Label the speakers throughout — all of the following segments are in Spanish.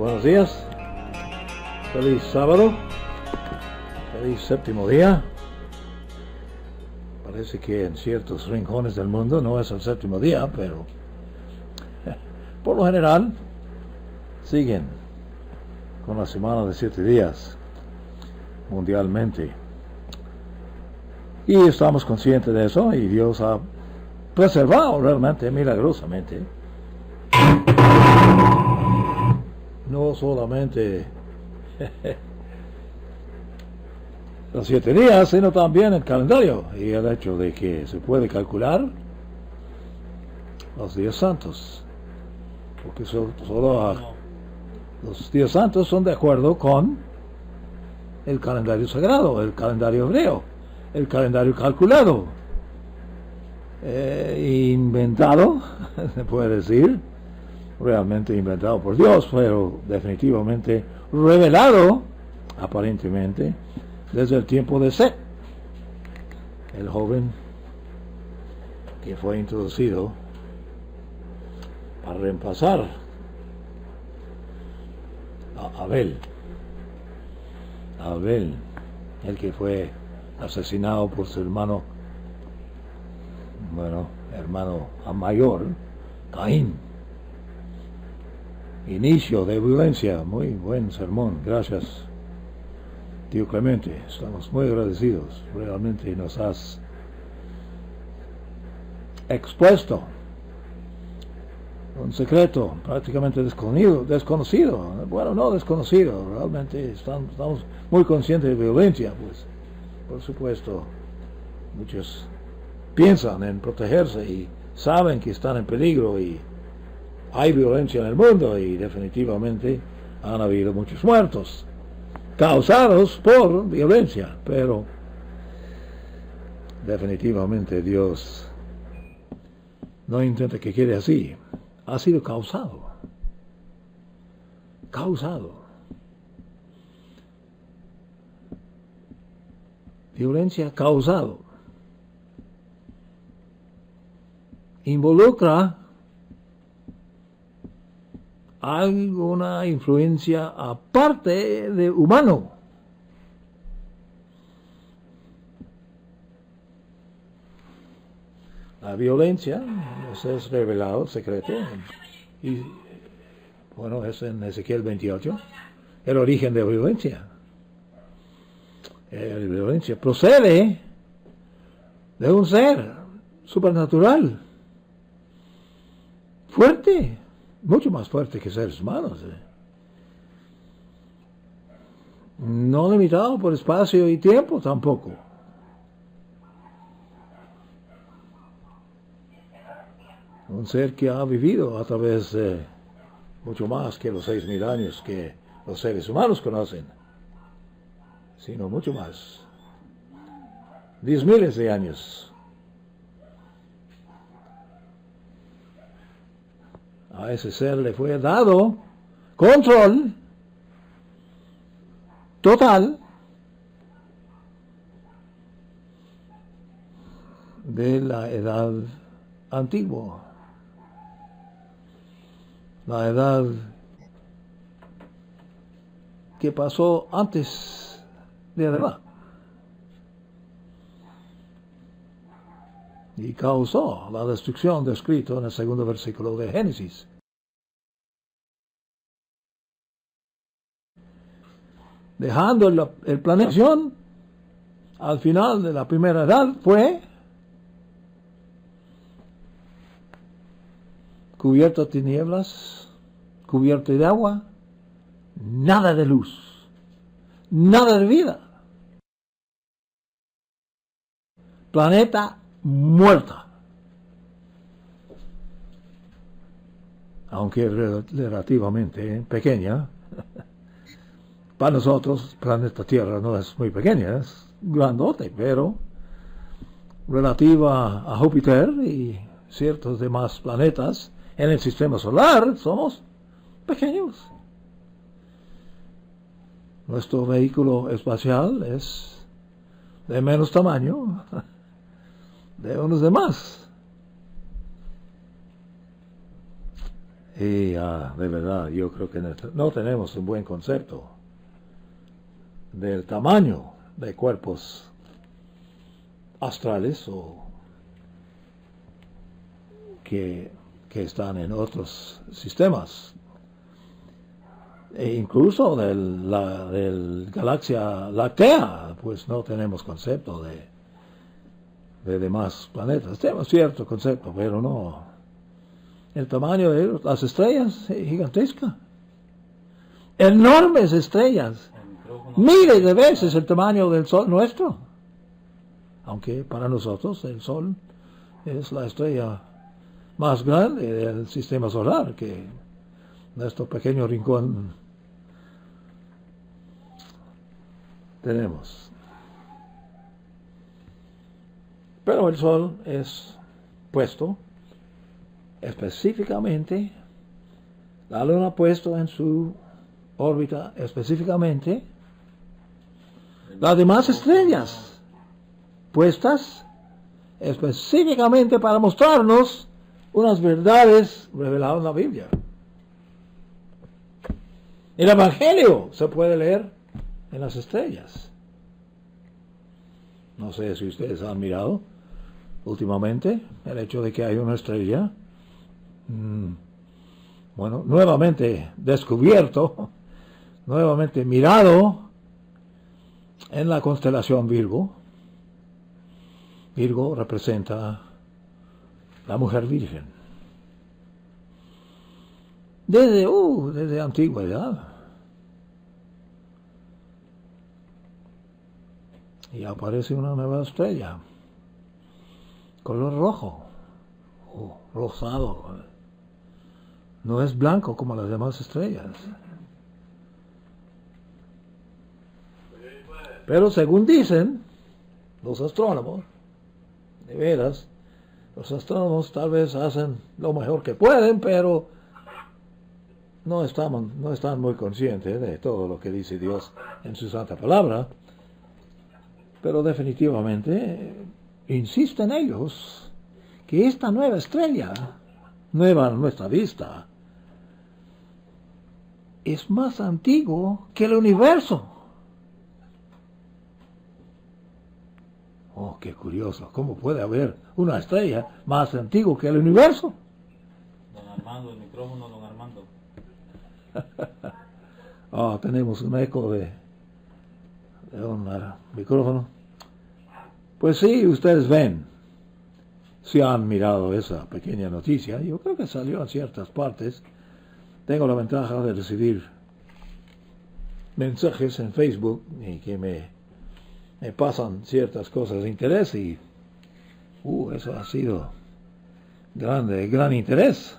Speaker 1: buenos días. Feliz sábado. Feliz séptimo día. Parece que en ciertos rincones del mundo no es el séptimo día, pero por lo general siguen con la semana de 7 días mundialmente. Y estamos conscientes de eso, y Dios ha preservado realmente, milagrosamente, no solamente los 7 días, sino también el calendario y el hecho de que se puede calcular los días santos, porque solo los días santos son de acuerdo con el calendario sagrado, el calendario hebreo, el calendario calculado, inventado, se puede decir, realmente inventado por Dios, pero definitivamente revelado, aparentemente, desde el tiempo de Set, el joven que fue introducido para reemplazar a Abel, el que fue asesinado por su hermano mayor, Caín. Inicio de violencia. Muy buen sermón, gracias, tío Clemente, estamos muy agradecidos. Realmente nos has expuesto un secreto prácticamente desconocido, bueno, no desconocido, realmente estamos muy conscientes de violencia, pues, por supuesto, muchos piensan en protegerse y saben que están en peligro y hay violencia en el mundo, y definitivamente han habido muchos muertos causados por violencia, pero definitivamente Dios no intenta que quede así. Ha sido causado, violencia causado, involucra alguna influencia aparte de humano. La violencia, eso es revelado, el secreto, y bueno, es en Ezequiel 28, el origen de la violencia. La violencia procede de un ser supernatural, fuerte, mucho más fuerte que seres humanos, no limitado por espacio y tiempo tampoco. Un ser que ha vivido a través de mucho más que los 6.000 años que los seres humanos conocen, sino mucho más, 10.000 de años. A ese ser le fue dado control total de la edad antigua, la edad que pasó antes de Adán y causó la destrucción descrito en el segundo versículo de Génesis. Dejando el planeta al final de la primera edad fue cubierto de tinieblas, cubierto de agua, nada de luz, nada de vida. Planeta muerta. Aunque relativamente pequeña. Para nosotros, el planeta Tierra no es muy pequeña, es grandote, pero relativa a Júpiter y ciertos demás planetas en el sistema solar, somos pequeños. Nuestro vehículo espacial es de menos tamaño de unos demás. Y de verdad, yo creo que no tenemos un buen concepto del tamaño de cuerpos astrales o que están en otros sistemas. E incluso del galaxia láctea, pues no tenemos concepto de demás planetas. Tenemos cierto concepto, pero no. El tamaño de las estrellas es gigantesca. Enormes estrellas. Miles de veces el tamaño del Sol nuestro. Aunque para nosotros el Sol es la estrella más grande del sistema solar, que nuestro pequeño rincón tenemos. Pero el Sol es puesto específicamente, la Luna ha puesto en su órbita específicamente, las demás estrellas puestas específicamente para mostrarnos unas verdades reveladas en la Biblia. El Evangelio se puede leer en las estrellas. No sé si ustedes han mirado últimamente el hecho de que hay una estrella, bueno, nuevamente descubierto, nuevamente mirado en la constelación Virgo. Virgo representa la mujer virgen. Desde antigüedad. Y aparece una nueva estrella, color rojo o rosado. No es blanco como las demás estrellas. Pero según dicen los astrónomos, de veras, los astrónomos tal vez hacen lo mejor que pueden, pero no están muy conscientes de todo lo que dice Dios en su santa palabra. Pero definitivamente insisten ellos que esta nueva estrella, nueva a nuestra vista, es más antiguo que el universo. Oh, qué curioso. ¿Cómo puede haber una estrella más antigua que el universo?
Speaker 2: Don Armando, el micrófono, don Armando.
Speaker 1: Tenemos un eco de un micrófono. Pues sí, ustedes ven, si han mirado esa pequeña noticia, yo creo que salió en ciertas partes. Tengo la ventaja de recibir mensajes en Facebook y que me pasan ciertas cosas de interés y eso ha sido gran interés.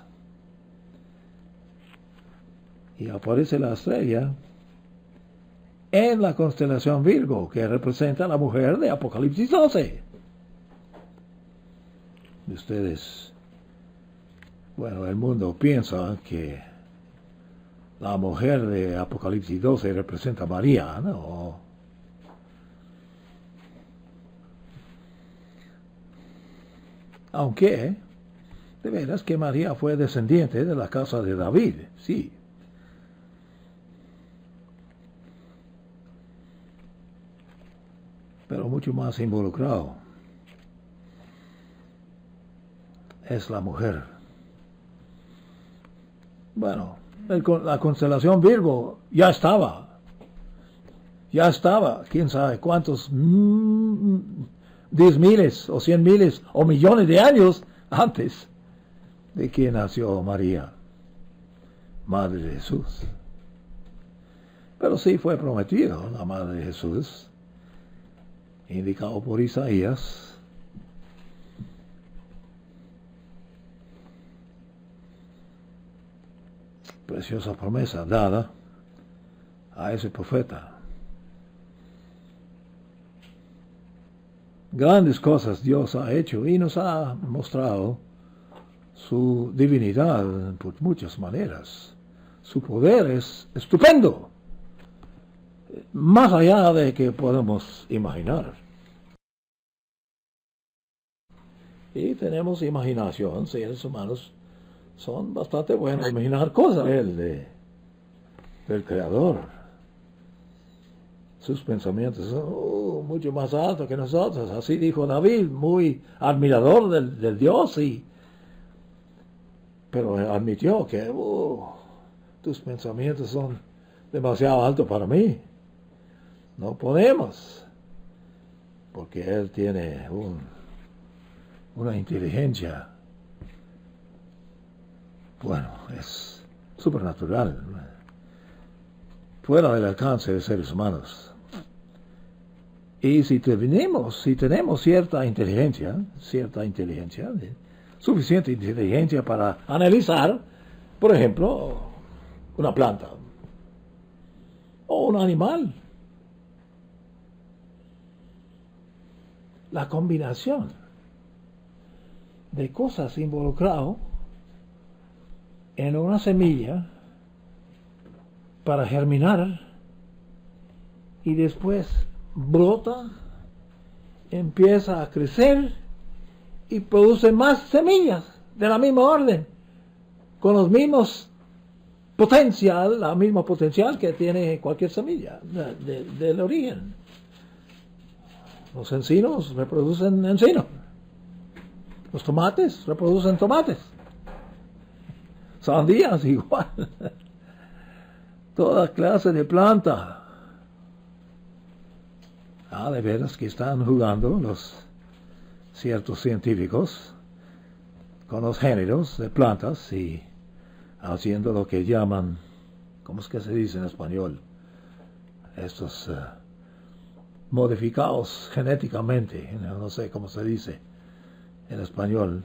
Speaker 1: Y aparece la estrella en la constelación Virgo, que representa a la mujer de Apocalipsis 12. Ustedes, bueno, el mundo piensa que la mujer de Apocalipsis 12 representa a María, ¿no? Aunque, de veras que María fue descendiente de la casa de David, sí. Pero mucho más involucrado es la mujer. Bueno, la constelación Virgo ya estaba, quién sabe cuántos 10,000 o 100,000 o millones de años antes de que nació María, Madre de Jesús. Pero sí fue prometido la Madre de Jesús, indicado por Isaías. Preciosa promesa dada a ese profeta. Grandes cosas Dios ha hecho y nos ha mostrado su divinidad por muchas maneras. Su poder es estupendo, más allá de que podemos imaginar. Y tenemos imaginación, seres humanos son bastante buenos imaginar cosas del Creador. Sus pensamientos son mucho más altos que nosotros. Así dijo David, muy admirador del Dios, pero admitió que tus pensamientos son demasiado altos para mí. No podemos, porque Él tiene una inteligencia, bueno, es supernatural, fuera del alcance de seres humanos. Y si tenemos cierta inteligencia, suficiente inteligencia para analizar, por ejemplo, una planta o un animal, la combinación de cosas involucradas en una semilla para germinar y después brota, empieza a crecer y produce más semillas de la misma orden, con los mismos la misma potencial que tiene cualquier semilla del origen. Los encinos reproducen encinos, los tomates reproducen tomates, sandías igual, toda clase de planta. De veras que están jugando los ciertos científicos con los géneros de plantas y haciendo lo que llaman, ¿cómo es que se dice en español? Estos modificados genéticamente, no sé cómo se dice en español.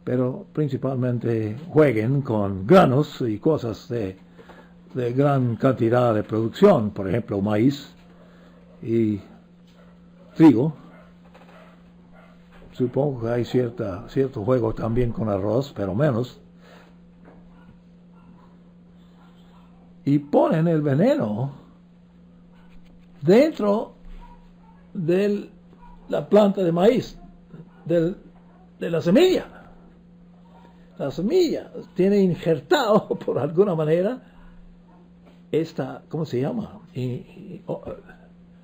Speaker 1: Pero principalmente jueguen con granos y cosas de gran cantidad de producción, por ejemplo maíz y trigo. Supongo que hay cierto juego también con arroz, pero menos. Y ponen el veneno dentro de la planta de maíz, de la semilla. La semilla tiene injertado por alguna manera ¿cómo se llama?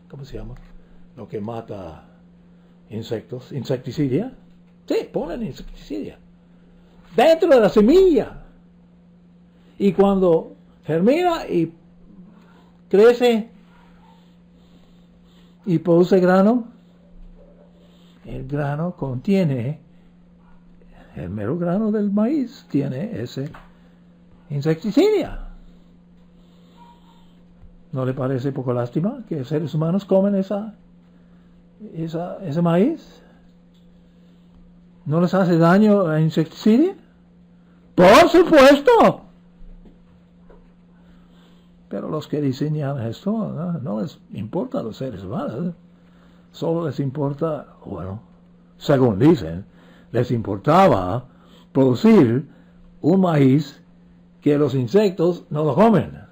Speaker 1: ¿Cómo se llama? Lo que mata insectos, insecticidia. Sí, ponen insecticidia dentro de la semilla. Y cuando germina y crece y produce grano, el grano contiene, el mero grano del maíz tiene ese insecticidia. ¿No le parece poco lástima que seres humanos comen ese maíz? ¿No les hace daño la insecticidia? ¡Por supuesto! Pero los que diseñan esto no les importa a los seres humanos. Solo les importa, bueno, según dicen, les importaba producir un maíz que los insectos no lo comen.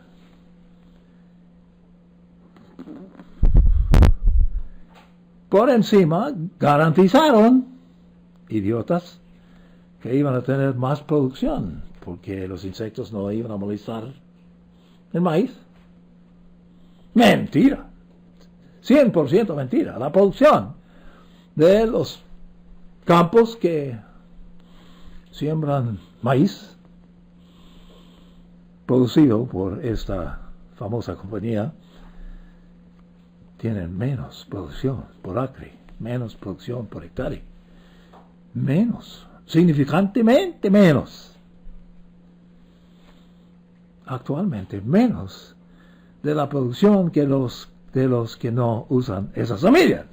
Speaker 1: Por encima garantizaron, idiotas, que iban a tener más producción, porque los insectos no iban a molestar el maíz. Mentira, 100% mentira. La producción de los campos que siembran maíz, producido por esta famosa compañía, tienen menos producción por acre, menos producción por hectárea, menos, significantemente menos, actualmente menos de la producción que de los que no usan esa semilla.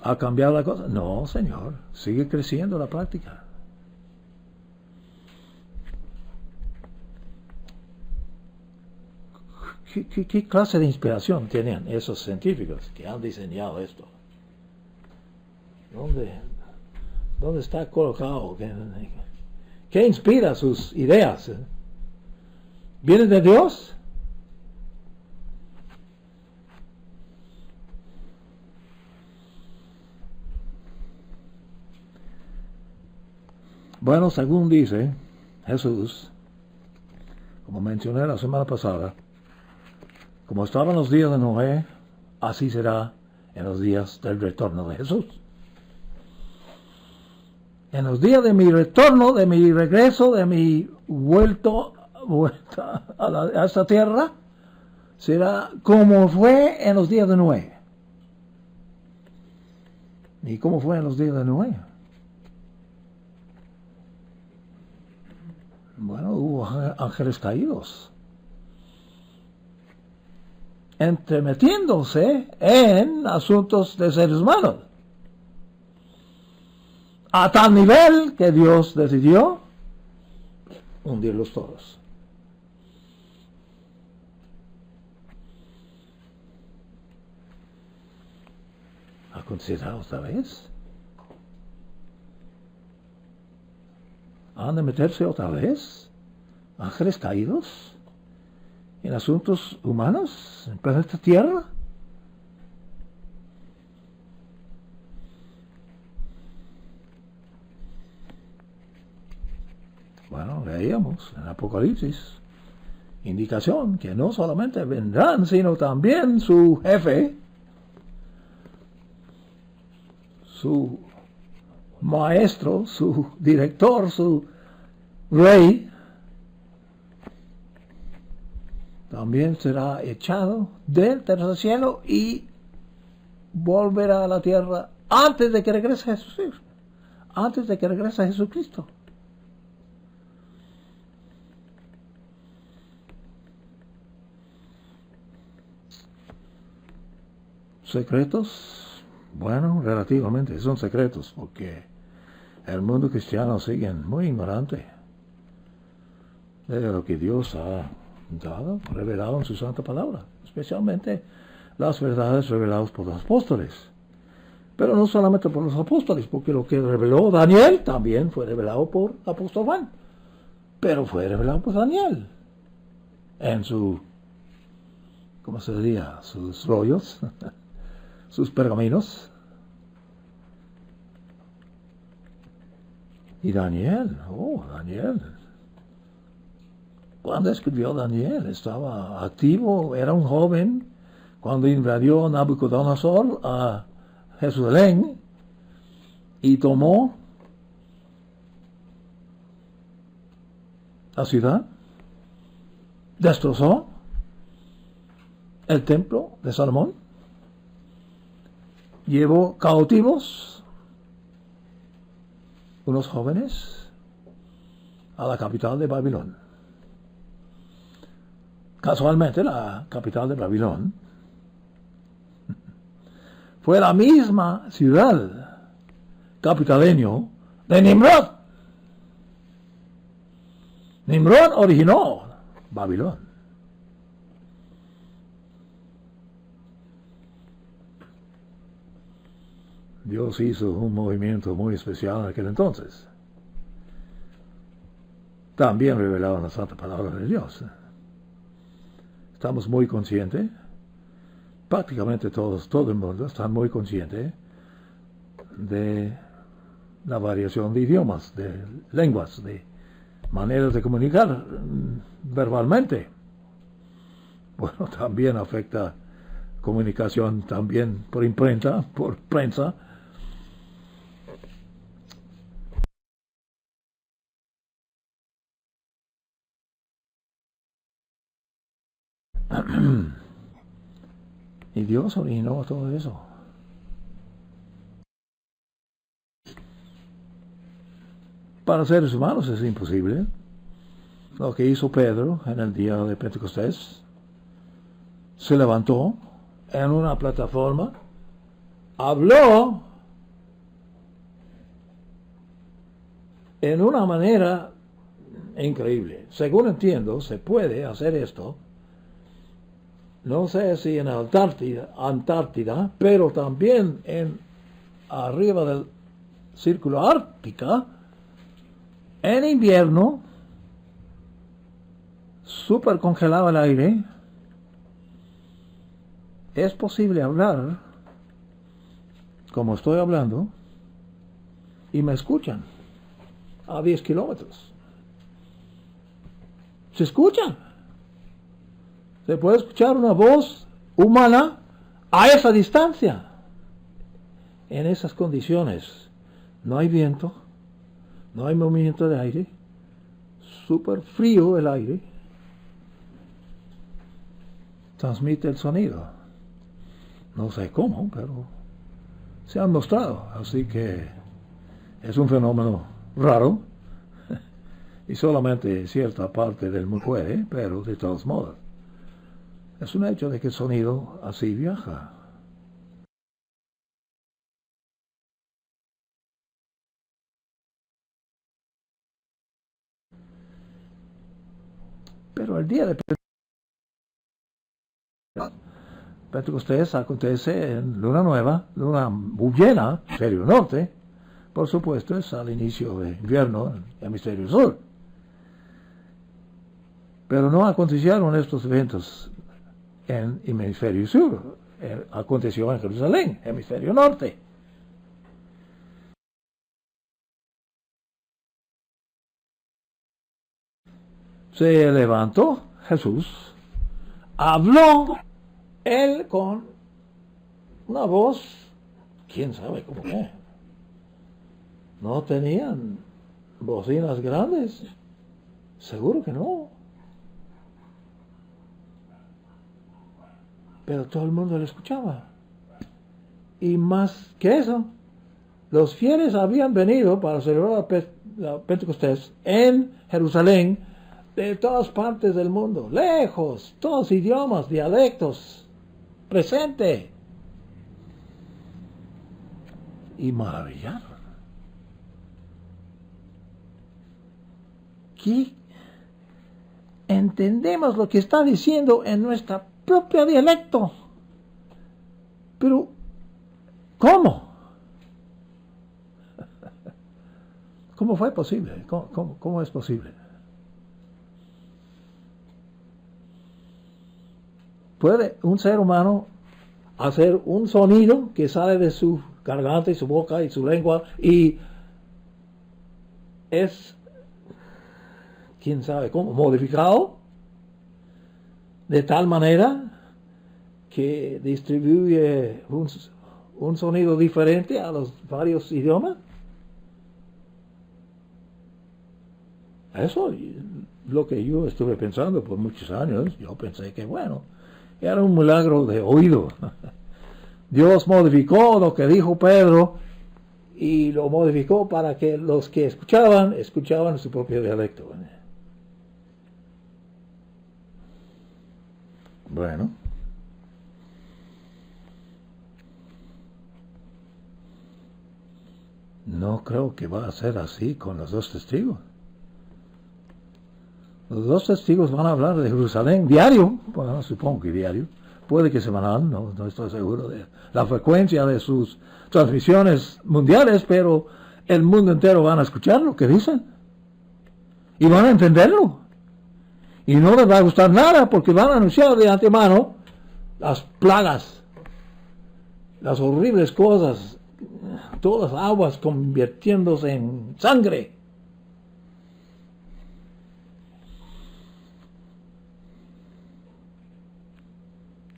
Speaker 1: ¿Ha cambiado la cosa? No, señor, sigue creciendo la práctica. ¿Qué clase de inspiración tienen esos científicos que han diseñado esto? ¿Dónde está colocado? ¿Qué inspira sus ideas? ¿Vienen de Dios? Bueno, según dice Jesús, como mencioné la semana pasada, como estaban los días de Noé, así será en los días del retorno de Jesús. En los días de mi retorno, de mi regreso, de mi vuelta a esta tierra, será como fue en los días de Noé. ¿Y cómo fue en los días de Noé? Bueno, hubo ángeles caídos, entremetiéndose en asuntos de seres humanos, a tal nivel que Dios decidió hundirlos todos. ¿Acontecerá otra vez? ¿Han de meterse otra vez ángeles caídos en asuntos humanos en planeta Tierra? Bueno, veíamos en Apocalipsis indicación que no solamente vendrán, sino también su jefe, su maestro, su director, su rey, también será echado del tercer cielo y volverá a la tierra antes de que regrese Jesús, antes de que regrese Jesucristo. ¿Secretos? Bueno, relativamente son secretos, porque el mundo cristiano sigue muy ignorante de lo que Dios ha dado, revelado en su santa palabra, especialmente las verdades reveladas por los apóstoles. Pero no solamente por los apóstoles, porque lo que reveló Daniel también fue revelado por el apóstol Juan, pero fue revelado por Daniel en su, ¿cómo se diría?, sus rollos, sus pergaminos. Y Daniel, cuando escribió Daniel, estaba activo, era un joven, cuando invadió Nabucodonosor a Jerusalén y tomó la ciudad, destrozó el templo de Salomón, llevó cautivos unos jóvenes a la capital de Babilón. Casualmente la capital de Babilón fue la misma ciudad capitaleño de Nimrod. Nimrod originó Babilón. Dios hizo un movimiento muy especial en aquel entonces, también revelado en la Santa Palabra de Dios. Estamos muy conscientes, prácticamente todos, todo el mundo está muy consciente de la variación de idiomas, de lenguas, de maneras de comunicar verbalmente. Bueno, también afecta comunicación también por imprenta, por prensa. Y Dios originó todo eso. Para seres humanos es imposible. Lo que hizo Pedro en el día de Pentecostés, se levantó en una plataforma, habló en una manera increíble. Según entiendo, se puede hacer esto, no sé si en Antártida, pero también arriba del círculo ártico, en invierno, súper congelado el aire, es posible hablar como estoy hablando y me escuchan a 10 kilómetros. Se escuchan. Se puede escuchar una voz humana a esa distancia. En esas condiciones no hay viento, no hay movimiento de aire, súper frío el aire, transmite el sonido. No sé cómo, pero se han mostrado, así que es un fenómeno raro y solamente cierta parte del mundo puede, pero de todos modos es un hecho de que el sonido así viaja. Pero el día de Pentecostés acontece en luna nueva, luna llena, hemisferio norte. Por supuesto, es al inicio de invierno en el hemisferio sur. Pero no acontecieron estos eventos en el hemisferio sur. Aconteció en Jerusalén, hemisferio norte. Se levantó Jesús, habló él con una voz, quién sabe cómo es. No tenían bocinas grandes, seguro que no. Pero todo el mundo le escuchaba. Y más que eso, los fieles habían venido para celebrar la Pentecostés en Jerusalén de todas partes del mundo, lejos, todos idiomas, dialectos, presente. Y maravillaron. ¿Qué? Entendemos lo que está diciendo en nuestra propio dialecto. Pero, ¿cómo? ¿Cómo fue posible? ¿Cómo es posible? ¿Puede un ser humano hacer un sonido que sale de su garganta y su boca y su lengua y es, quién sabe cómo, modificado de tal manera que distribuye un sonido diferente a los varios idiomas? Eso es lo que yo estuve pensando por muchos años. Yo pensé que, bueno, era un milagro de oído. Dios modificó lo que dijo Pedro y lo modificó para que los que escuchaban su propio dialecto. Bueno. No creo que va a ser así con los dos testigos. Los dos testigos van a hablar de Jerusalén diario, bueno, supongo que diario, puede que semanal, no estoy seguro de la frecuencia de sus transmisiones mundiales, pero el mundo entero van a escuchar lo que dicen y van a entenderlo. Y no les va a gustar nada porque van a anunciar de antemano las plagas, las horribles cosas, todas las aguas convirtiéndose en sangre.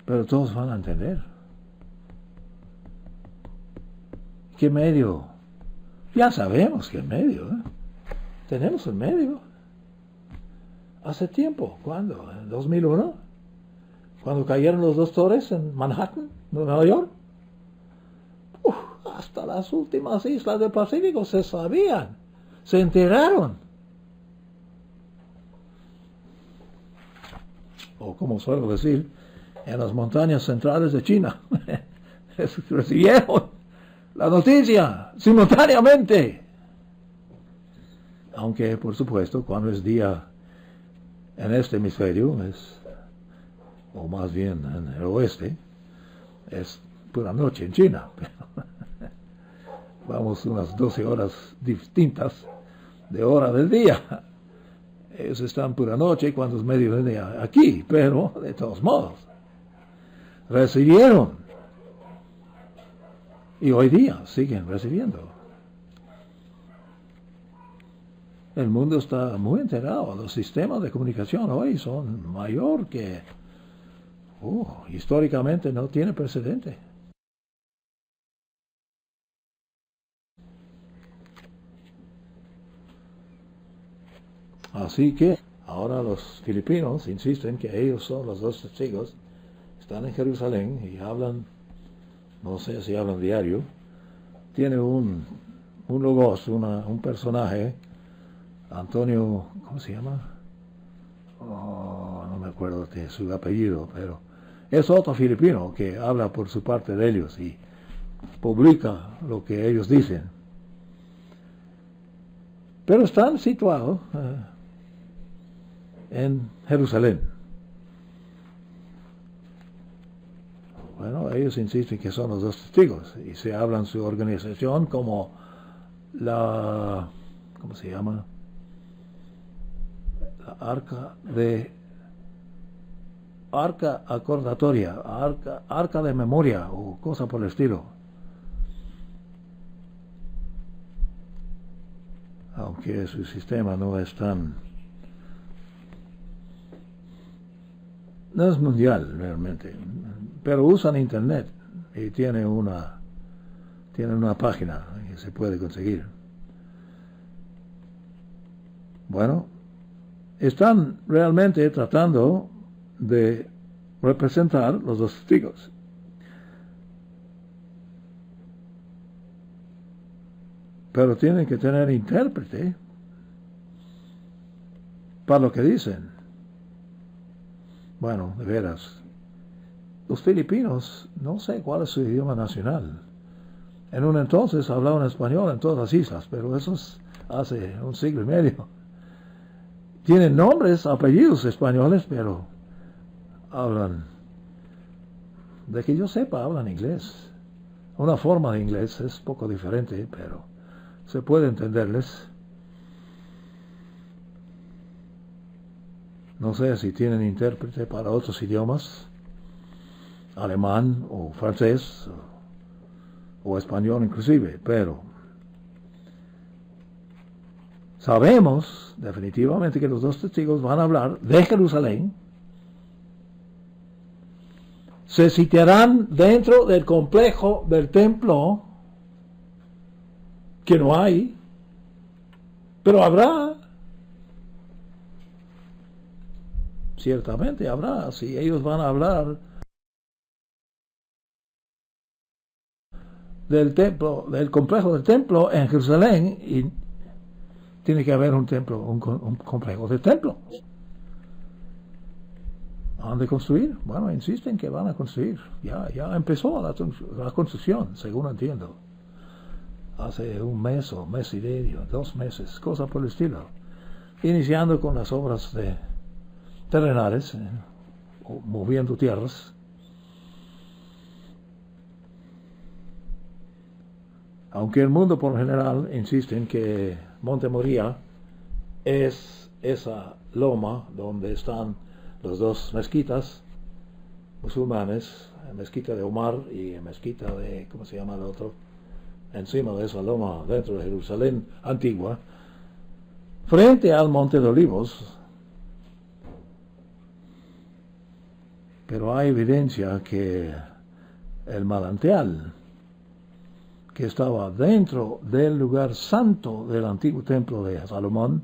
Speaker 1: Pero todos van a entender. ¿Qué medio? Ya sabemos qué medio. Tenemos el medio. Hace tiempo, ¿cuándo? ¿En 2001? Cuando cayeron los dos torres en Manhattan, Nueva York. Hasta las últimas islas del Pacífico se sabían, se enteraron. O como suelo decir, en las montañas centrales de China, recibieron la noticia simultáneamente. Aunque, por supuesto, cuando es día en este hemisferio, o más bien en el oeste, es pura noche en China. Vamos unas 12 horas distintas de hora del día. Ellos están pura noche cuando es mediodía aquí, pero de todos modos recibieron y hoy día siguen recibiendo. El mundo está muy enterado. Los sistemas de comunicación hoy son mayor que... históricamente no tiene precedente. Así que ahora los filipinos insisten que ellos son los dos testigos, están en Jerusalén y hablan, no sé si hablan diario, tiene un logos, un personaje, Antonio, ¿cómo se llama? No me acuerdo de su apellido, pero es otro filipino que habla por su parte de ellos y publica lo que ellos dicen. Pero están situados en Jerusalén. Bueno, ellos insisten que son los dos testigos y se hablan su organización como la, ¿cómo se llama? La arca acordatoria, arca de memoria o cosa por el estilo. Aunque su sistema no es mundial realmente, pero usan internet y tienen una página que se puede conseguir. Bueno, están realmente tratando de representar los dos testigos. Pero tienen que tener intérprete para lo que dicen. Bueno, de veras, los filipinos, no sé cuál es su idioma nacional. En un entonces hablaban español en todas las islas, pero eso es hace un siglo y medio. Tienen nombres, apellidos españoles, pero hablan, de que yo sepa, hablan inglés. Una forma de inglés es poco diferente, pero se puede entenderles. No sé si tienen intérprete para otros idiomas, alemán o francés o español inclusive, pero sabemos definitivamente que los dos testigos van a hablar de Jerusalén. Se citarán dentro del complejo del templo, que no hay, pero habrá. Ciertamente habrá, si ellos van a hablar del templo, del complejo del templo en Jerusalén, y tiene que haber un templo, un complejo de templo. ¿Han de construir? Bueno, insisten que van a construir. Ya empezó la construcción, según entiendo. Hace un mes o mes y medio, 2 meses, cosa por el estilo. Iniciando con las obras terrenales, o moviendo tierras. Aunque el mundo por lo general insiste en que Monte Moría es esa loma donde están los dos mezquitas musulmanes, la mezquita de Omar y la mezquita de, ¿cómo se llama el otro? Encima de esa loma dentro de Jerusalén antigua, frente al Monte de Olivos. Pero hay evidencia que el manantial que estaba dentro del lugar santo del antiguo templo de Salomón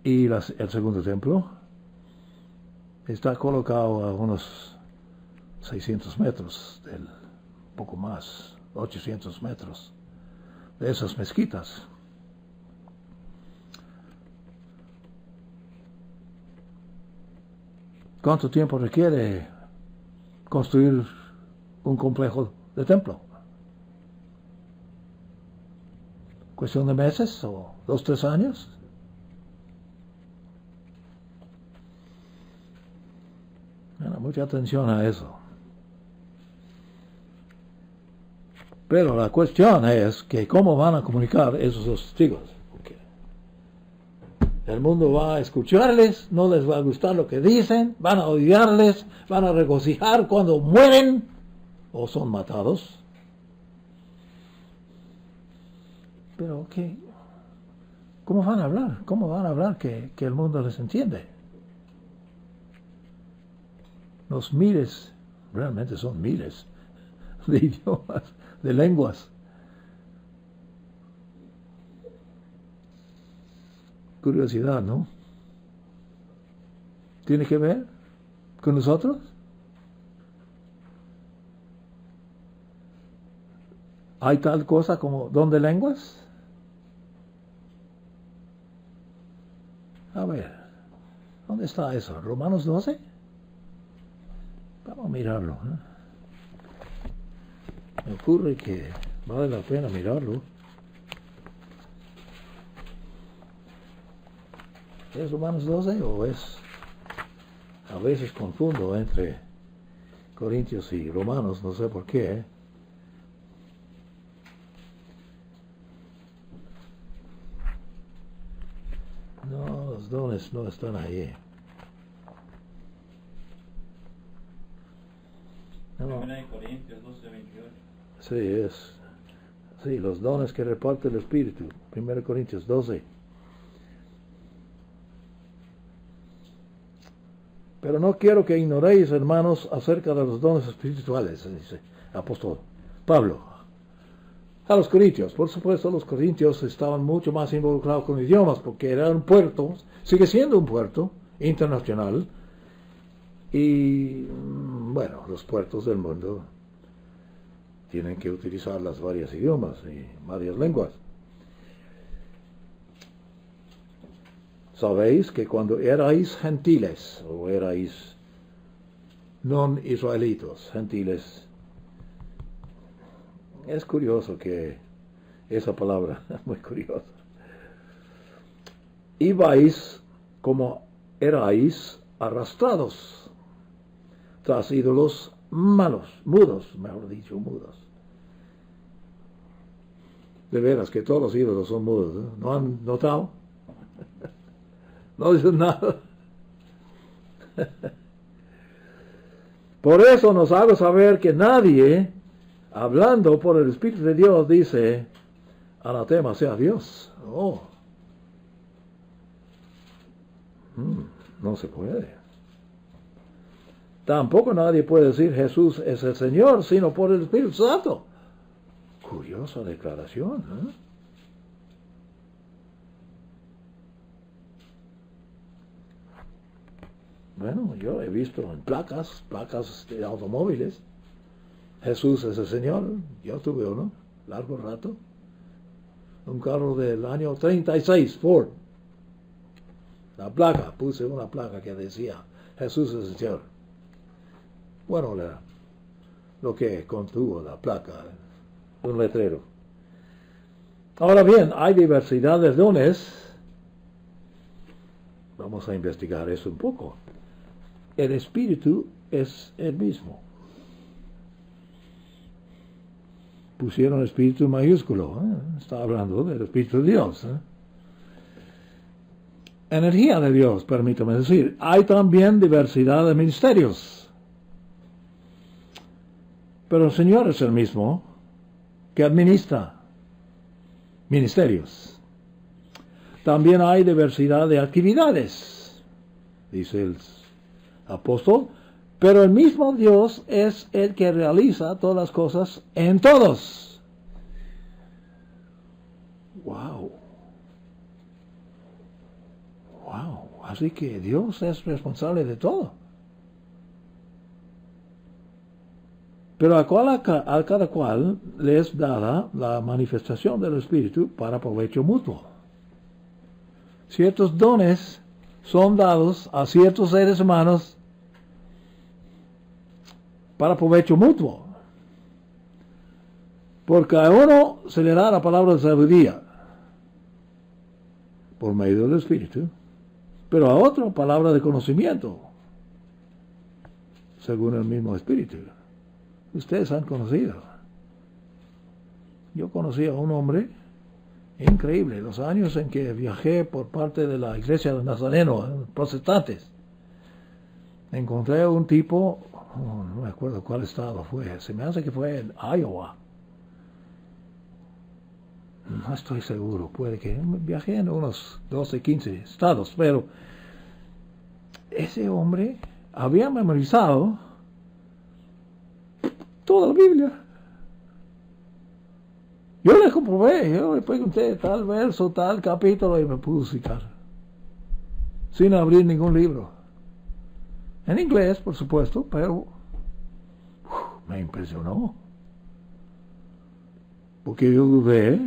Speaker 1: y el segundo templo está colocado a unos 600 metros, poco más, 800 metros de esas mezquitas. ¿Cuánto tiempo requiere construir un complejo de templo? ¿Cuestión de meses o 2-3 años? Bueno, mucha atención a eso. Pero la cuestión es que cómo van a comunicar esos dos testigos. Porque el mundo va a escucharles, no les va a gustar lo que dicen, van a odiarles, van a regocijar cuando mueren o son matados. Pero ¿Cómo van a hablar? ¿Cómo van a hablar que el mundo les entiende? Los miles, realmente son miles de idiomas, de lenguas. Curiosidad, ¿no? ¿Tiene que ver con nosotros? ¿Hay tal cosa como don de lenguas? A ver, ¿dónde está eso? ¿Romanos 12? Vamos a mirarlo. Me ocurre que vale la pena mirarlo. ¿Es Romanos 12 o es? A veces confundo entre Corintios y Romanos, no sé por qué. No, los dones no están ahí. No.
Speaker 2: Corintios 12, 28.
Speaker 1: Sí, es. Sí, los dones que reparte el Espíritu. 1 Corintios 12. Pero no quiero que ignoréis, hermanos, acerca de los dones espirituales, dice el apóstol Pablo. A los corintios, por supuesto, los corintios estaban mucho más involucrados con idiomas, porque era un puerto, sigue siendo un puerto internacional, y bueno, los puertos del mundo tienen que utilizar las varios idiomas y varias lenguas. Sabéis que cuando erais gentiles, o erais non israelitos, gentiles, es curioso que esa palabra, es muy curiosa, ibais como erais arrastrados tras ídolos malos, mudos, mejor dicho, mudos. De veras que todos los ídolos son mudos, ¿eh? ¿No han notado? No dicen nada. Por eso nos hago saber que nadie, hablando por el Espíritu de Dios, dice, anatema sea Dios. Oh. No se puede. Tampoco nadie puede decir Jesús es el Señor, sino por el Espíritu Santo. Curiosa declaración, ¿eh? Bueno, yo he visto en placas de automóviles, Jesús es el Señor. Yo tuve uno, largo rato, un carro del año 36, Ford. La placa, puse una placa que decía, Jesús es el Señor. Bueno, lo que contuvo la placa, un letrero. Ahora bien, hay diversidad de dones. Vamos a investigar eso un poco. El Espíritu es el mismo. Pusieron Espíritu mayúsculo, está hablando del Espíritu de Dios. Energía de Dios, permítame decir. Hay también diversidad de ministerios. Pero el Señor es el mismo que administra ministerios. También hay diversidad de actividades, dice el apóstol, pero el mismo Dios es el que realiza todas las cosas en todos. Wow. Wow. Así que Dios es responsable de todo. Pero a cada cual le es dada la manifestación del Espíritu para provecho mutuo. Ciertos dones son dados a ciertos seres humanos para provecho mutuo. Porque a uno se le da la palabra de sabiduría por medio del Espíritu, pero a otro palabra de conocimiento según el mismo Espíritu. Ustedes han conocido. Yo conocí a un hombre increíble, los años en que viajé por parte de la iglesia de Nazareno, protestantes. Encontré a un tipo, no me acuerdo cuál estado fue, se me hace que fue en Iowa. no estoy seguro, puede que viajé en unos 12, 15 estados, pero ese hombre había memorizado toda la Biblia. Yo le comprobé, yo le pregunté tal verso, tal capítulo y me pudo citar, sin abrir ningún libro. En inglés, por supuesto, pero me impresionó. Porque yo dudé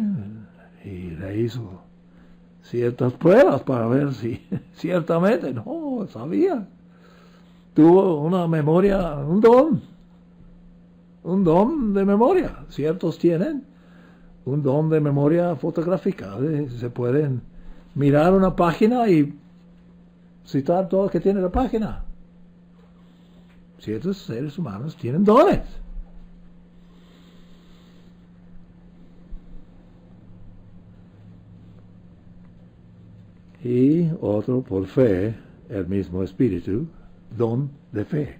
Speaker 1: y le hizo ciertas pruebas para ver si ciertamente no sabía. Tuvo una memoria, un don de memoria. Ciertos tienen un don de memoria fotográfica. Se pueden mirar una página y citar todo lo que tiene la página. Ciertos seres humanos tienen dones. Y otro por fe, el mismo espíritu, don de fe.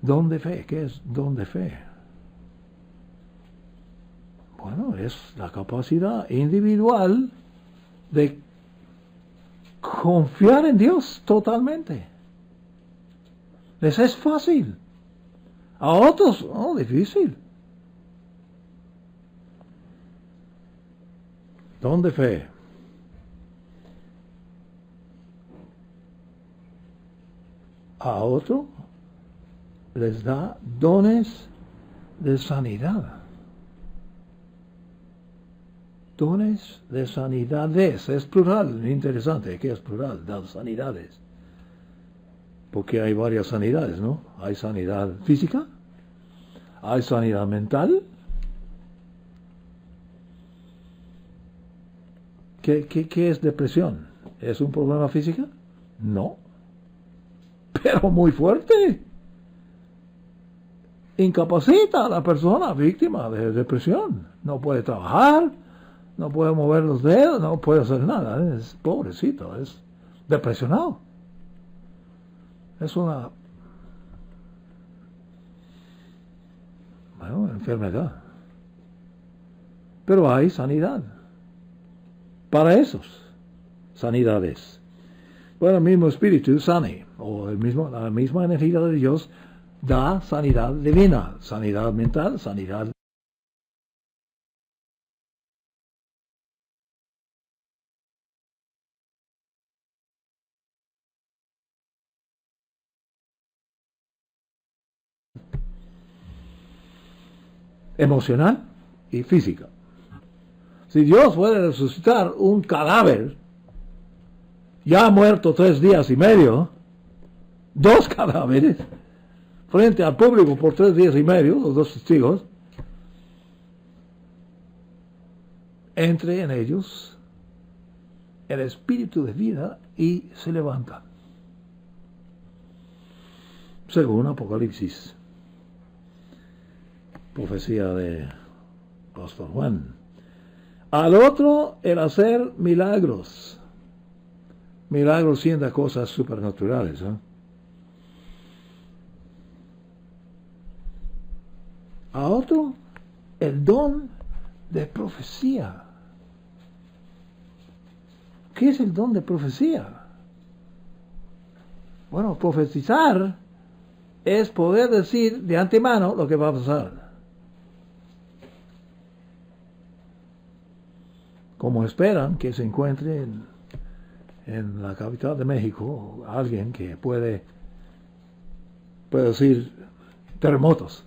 Speaker 1: Don de fe, ¿qué es don de fe? Bueno, es la capacidad individual de confiar en Dios totalmente. Les es fácil. A otros, difícil. Don de fe. A otro les da dones de sanidad. Dones de sanidades. Es plural, interesante que es plural, das sanidades. Porque hay varias sanidades, ¿no? Hay sanidad física, hay sanidad mental. ¿Qué es depresión? ¿Es un problema físico? No. Pero muy fuerte. Incapacita a la persona víctima de depresión. No puede trabajar, no puede mover los dedos, no puede hacer nada. Es pobrecito, es depresionado. Es una enfermedad. Pero hay sanidad para esos sanidades. Bueno, el mismo espíritu sane, o la misma energía de Dios da sanidad divina, sanidad mental, sanidad emocional y física. Si Dios puede resucitar un cadáver ya muerto 3 días y medio, 2 cadáveres, frente al público por 3 días y medio, los 2 testigos, entre en ellos el espíritu de vida y se levantan. Según Apocalipsis, profecía de Pastor Juan. Al otro, el hacer milagros. Milagros siendo cosas supernaturales, ¿eh? A otro, el don de profecía. ¿Qué es el don de profecía? Bueno, profetizar es poder decir de antemano lo que va a pasar. Como esperan que se encuentre en la capital de México alguien que puede decir terremotos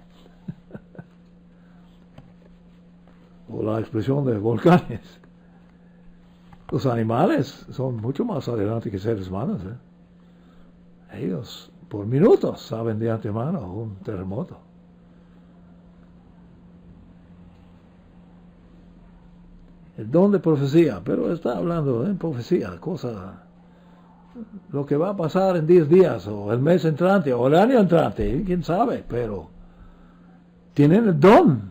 Speaker 1: o la explosión de volcanes. Los animales son mucho más adelante que seres humanos, ¿eh? Ellos por minutos saben de antemano un terremoto. El don de profecía, pero está hablando de profecía, lo que va a pasar en 10 días, o el mes entrante, o el año entrante, quién sabe, pero tienen el don.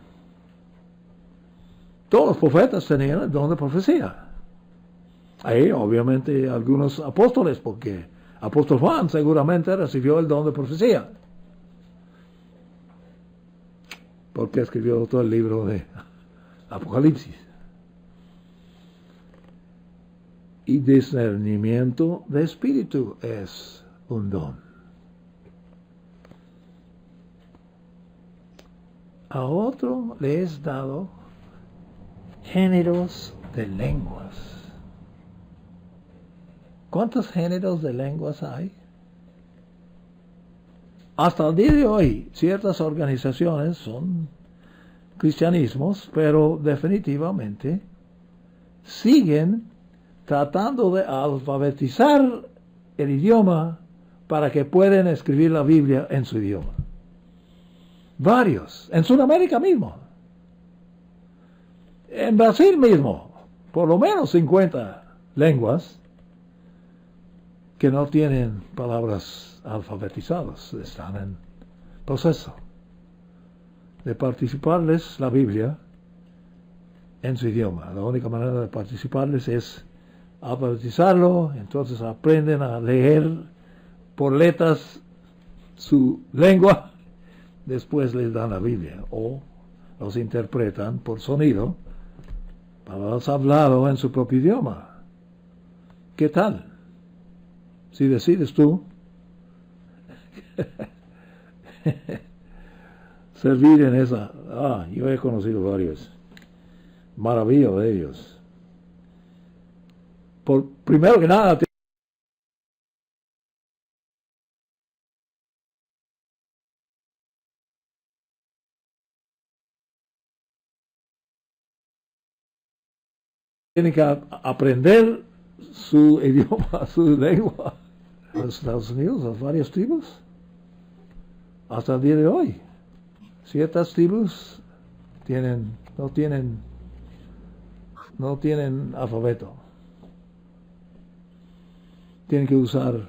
Speaker 1: Todos los profetas tenían el don de profecía. Ahí, obviamente, algunos apóstoles, porque apóstol Juan seguramente recibió el don de profecía, porque escribió todo el libro Apocalipsis. Y discernimiento de espíritu es un don. A otro le es dado géneros de lenguas. ¿Cuántos géneros de lenguas hay? Hasta el día de hoy, ciertas organizaciones son cristianismos, pero definitivamente siguen tratando de alfabetizar el idioma para que puedan escribir la Biblia en su idioma. Varios, en Sudamérica mismo. En Brasil mismo, por lo menos 50 lenguas que no tienen palabras alfabetizadas, están en proceso de participarles la Biblia en su idioma. La única manera de participarles es alfabetizarlo, entonces aprenden a leer por letras su lengua, después les dan la Biblia o los interpretan por sonido para hablado en su propio idioma. ¿Qué tal? Si decides tú servir en esa, yo he conocido varios, maravilla de ellos. Primero que nada, tienen que aprender su idioma, su lengua. En los Estados Unidos, las varias tribus, hasta el día de hoy, ciertas tribus no tienen alfabeto. Tienen que usar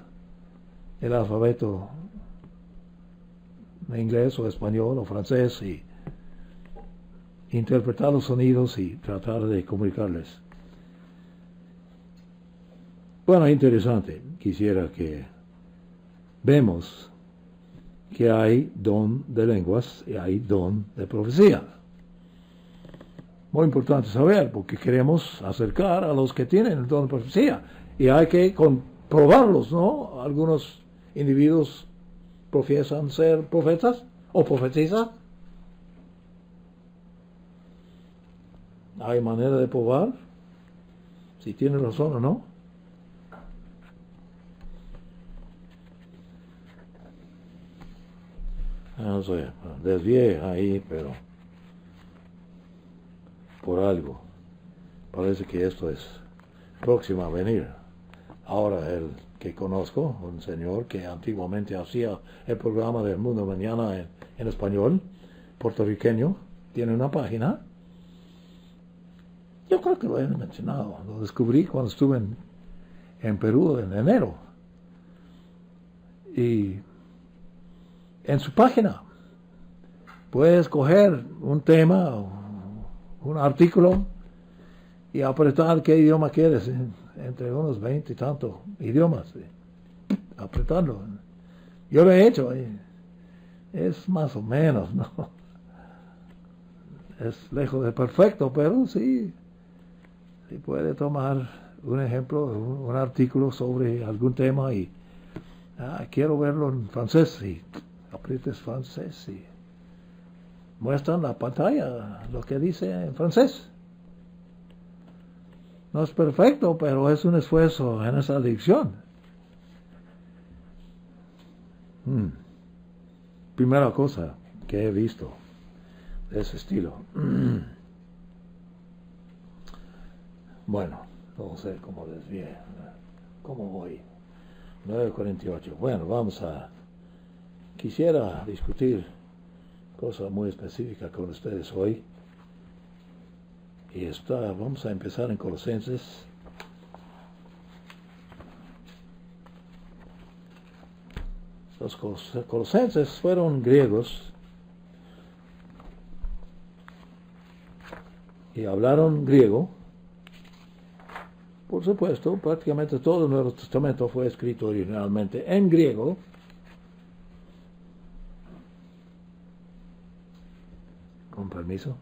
Speaker 1: el alfabeto en inglés o español o francés y interpretar los sonidos y tratar de comunicarles. Bueno, interesante. Quisiera que vemos que hay don de lenguas y hay don de profecía. Muy importante saber, porque queremos acercar a los que tienen el don de profecía. Y hay que comprobarlos, ¿no? Algunos individuos profesan ser profetas o profetizan. Hay manera de probar si tienen razón o no. No sé, desvié ahí, pero por algo. Parece que esto es próximo a venir. Ahora el que conozco, un señor que antiguamente hacía el programa del Mundo Mañana en español, puertorriqueño, tiene una página. Yo creo que lo he mencionado, lo descubrí cuando estuve en Perú en enero. Y en su página puedes coger un tema o un artículo y apretar qué idioma quieres, entre unos 20 y tantos idiomas, apretarlo. Yo lo he hecho, es más o menos, ¿no? Es lejos de perfecto, pero sí puede tomar un ejemplo, un artículo sobre algún tema y quiero verlo en francés y aprietes francés y muestran la pantalla lo que dice en francés. No es perfecto, pero es un esfuerzo en esa dirección. Primera cosa que he visto de ese estilo. Bueno, no sé cómo desvié. ¿Cómo voy? 9:48. Bueno, quisiera discutir cosas muy específicas con ustedes hoy. Y vamos a empezar en Colosenses. Los colosenses fueron griegos y hablaron griego. Por supuesto, prácticamente todo el Nuevo Testamento fue escrito originalmente en griego. Con permiso.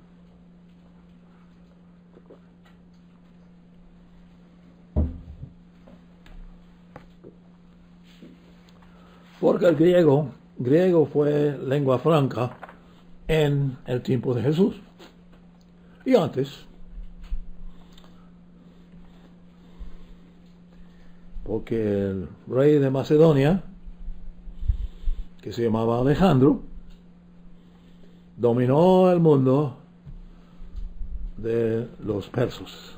Speaker 1: Porque el griego fue lengua franca en el tiempo de Jesús. Y antes, porque el rey de Macedonia, que se llamaba Alejandro, dominó el mundo de los persas.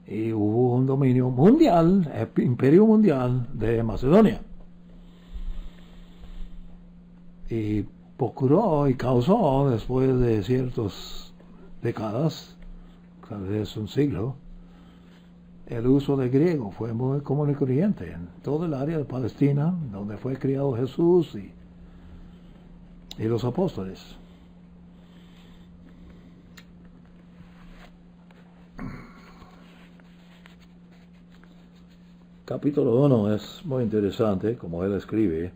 Speaker 1: Y hubo un dominio mundial, el imperio mundial de Macedonia. Y procuró y causó, después de ciertas décadas, tal vez un siglo, el uso de griego fue muy común y corriente en todo el área de Palestina, donde fue criado Jesús y los apóstoles. Capítulo 1 es muy interesante, como él escribe.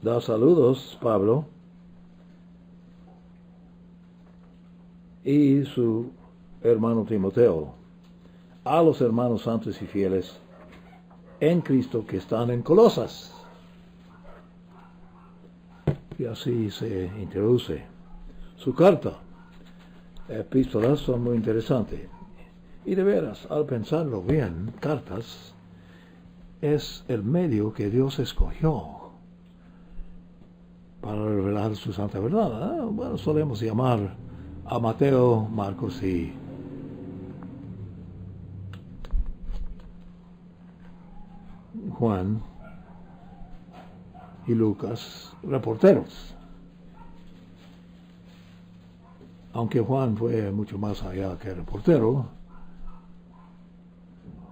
Speaker 1: Da saludos, Pablo, y su hermano Timoteo, a los hermanos santos y fieles en Cristo que están en Colosas. Y así se introduce su carta. Epístolas son muy interesantes. Y de veras, al pensarlo bien, cartas es el medio que Dios escogió para revelar su santa verdad. Bueno, solemos llamar a Mateo, Marcos y Juan y Lucas reporteros. Aunque Juan fue mucho más allá que reportero,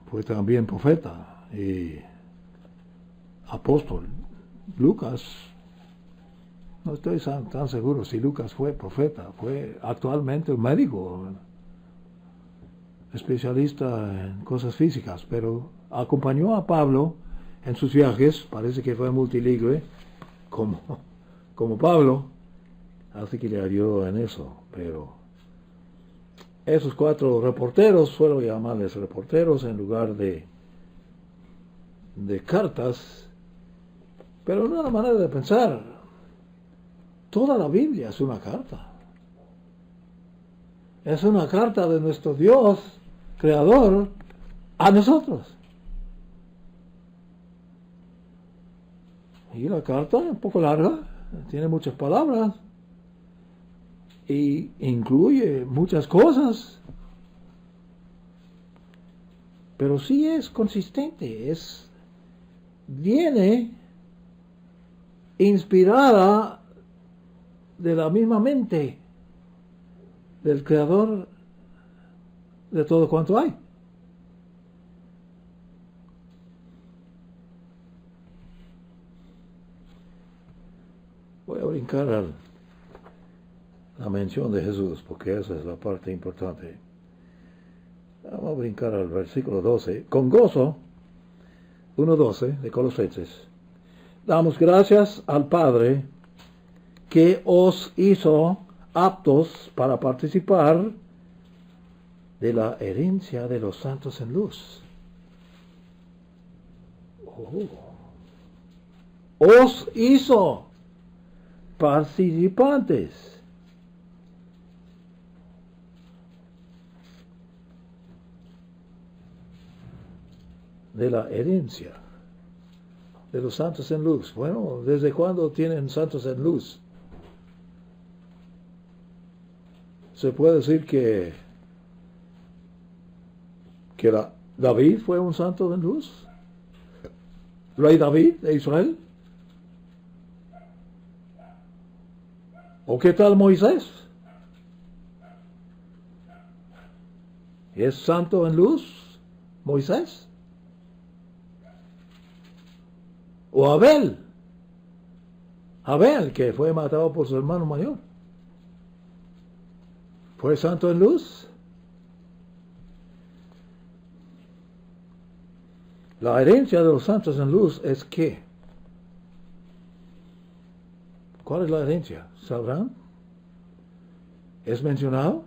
Speaker 1: fue también profeta y apóstol. Lucas, no estoy tan seguro si Lucas fue profeta, fue actualmente un médico, especialista en cosas físicas, pero acompañó a Pablo en sus viajes, parece que fue multilingüe, como Pablo, así que le ayudó en eso. Pero esos 4 reporteros, suelo llamarles reporteros en lugar de cartas, pero no es una manera de pensar. Toda la Biblia es una carta. Es una carta de nuestro Dios, Creador, a nosotros. Y la carta es un poco larga, tiene muchas palabras y incluye muchas cosas, pero sí es consistente, viene inspirada de la misma mente del Creador de todo cuanto hay. Voy a brincar a la mención de Jesús, porque esa es la parte importante. Vamos a brincar al versículo 12. Con gozo, 1:12 de Colosenses. Damos gracias al Padre que os hizo aptos para participar de la herencia de los santos en luz. Os hizo participantes de la herencia de los santos en luz. Bueno, ¿desde cuándo tienen santos en luz? Se puede decir que David fue un santo en luz. Rey David de Israel. ¿O qué tal Moisés? ¿Es santo en luz Moisés? ¿O Abel, que fue matado por su hermano mayor? ¿Fue santo en luz? La herencia de los santos en luz es ¿qué? ¿Cuál es la herencia? ¿Sabrán? ¿Es mencionado?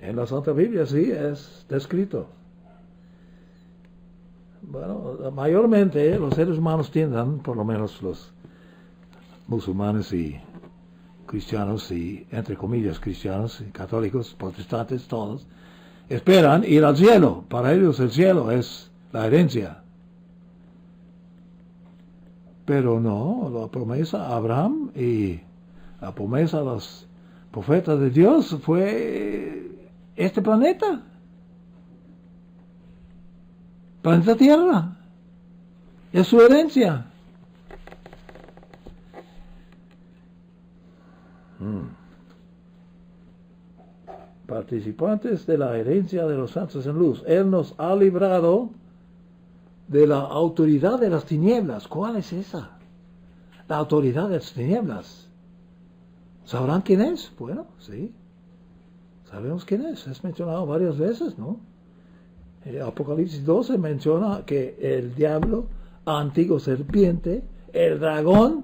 Speaker 1: En la Santa Biblia sí es descrito. Bueno, mayormente los seres humanos tiendan, por lo menos los musulmanes y cristianos y, entre comillas, cristianos y católicos, protestantes, todos, esperan ir al cielo. Para ellos el cielo es la herencia. Pero no, la promesa a Abraham y la promesa a los profetas de Dios fue este planeta. Planeta Tierra. Es su herencia. Participantes de la herencia de los santos en luz. Él nos ha librado de la autoridad de las tinieblas. ¿Cuál es esa? La autoridad de las tinieblas. ¿Sabrán quién es? Bueno, sí. Sabemos quién es. Es mencionado varias veces, ¿no? Apocalipsis 12 menciona que el diablo, antiguo serpiente, el dragón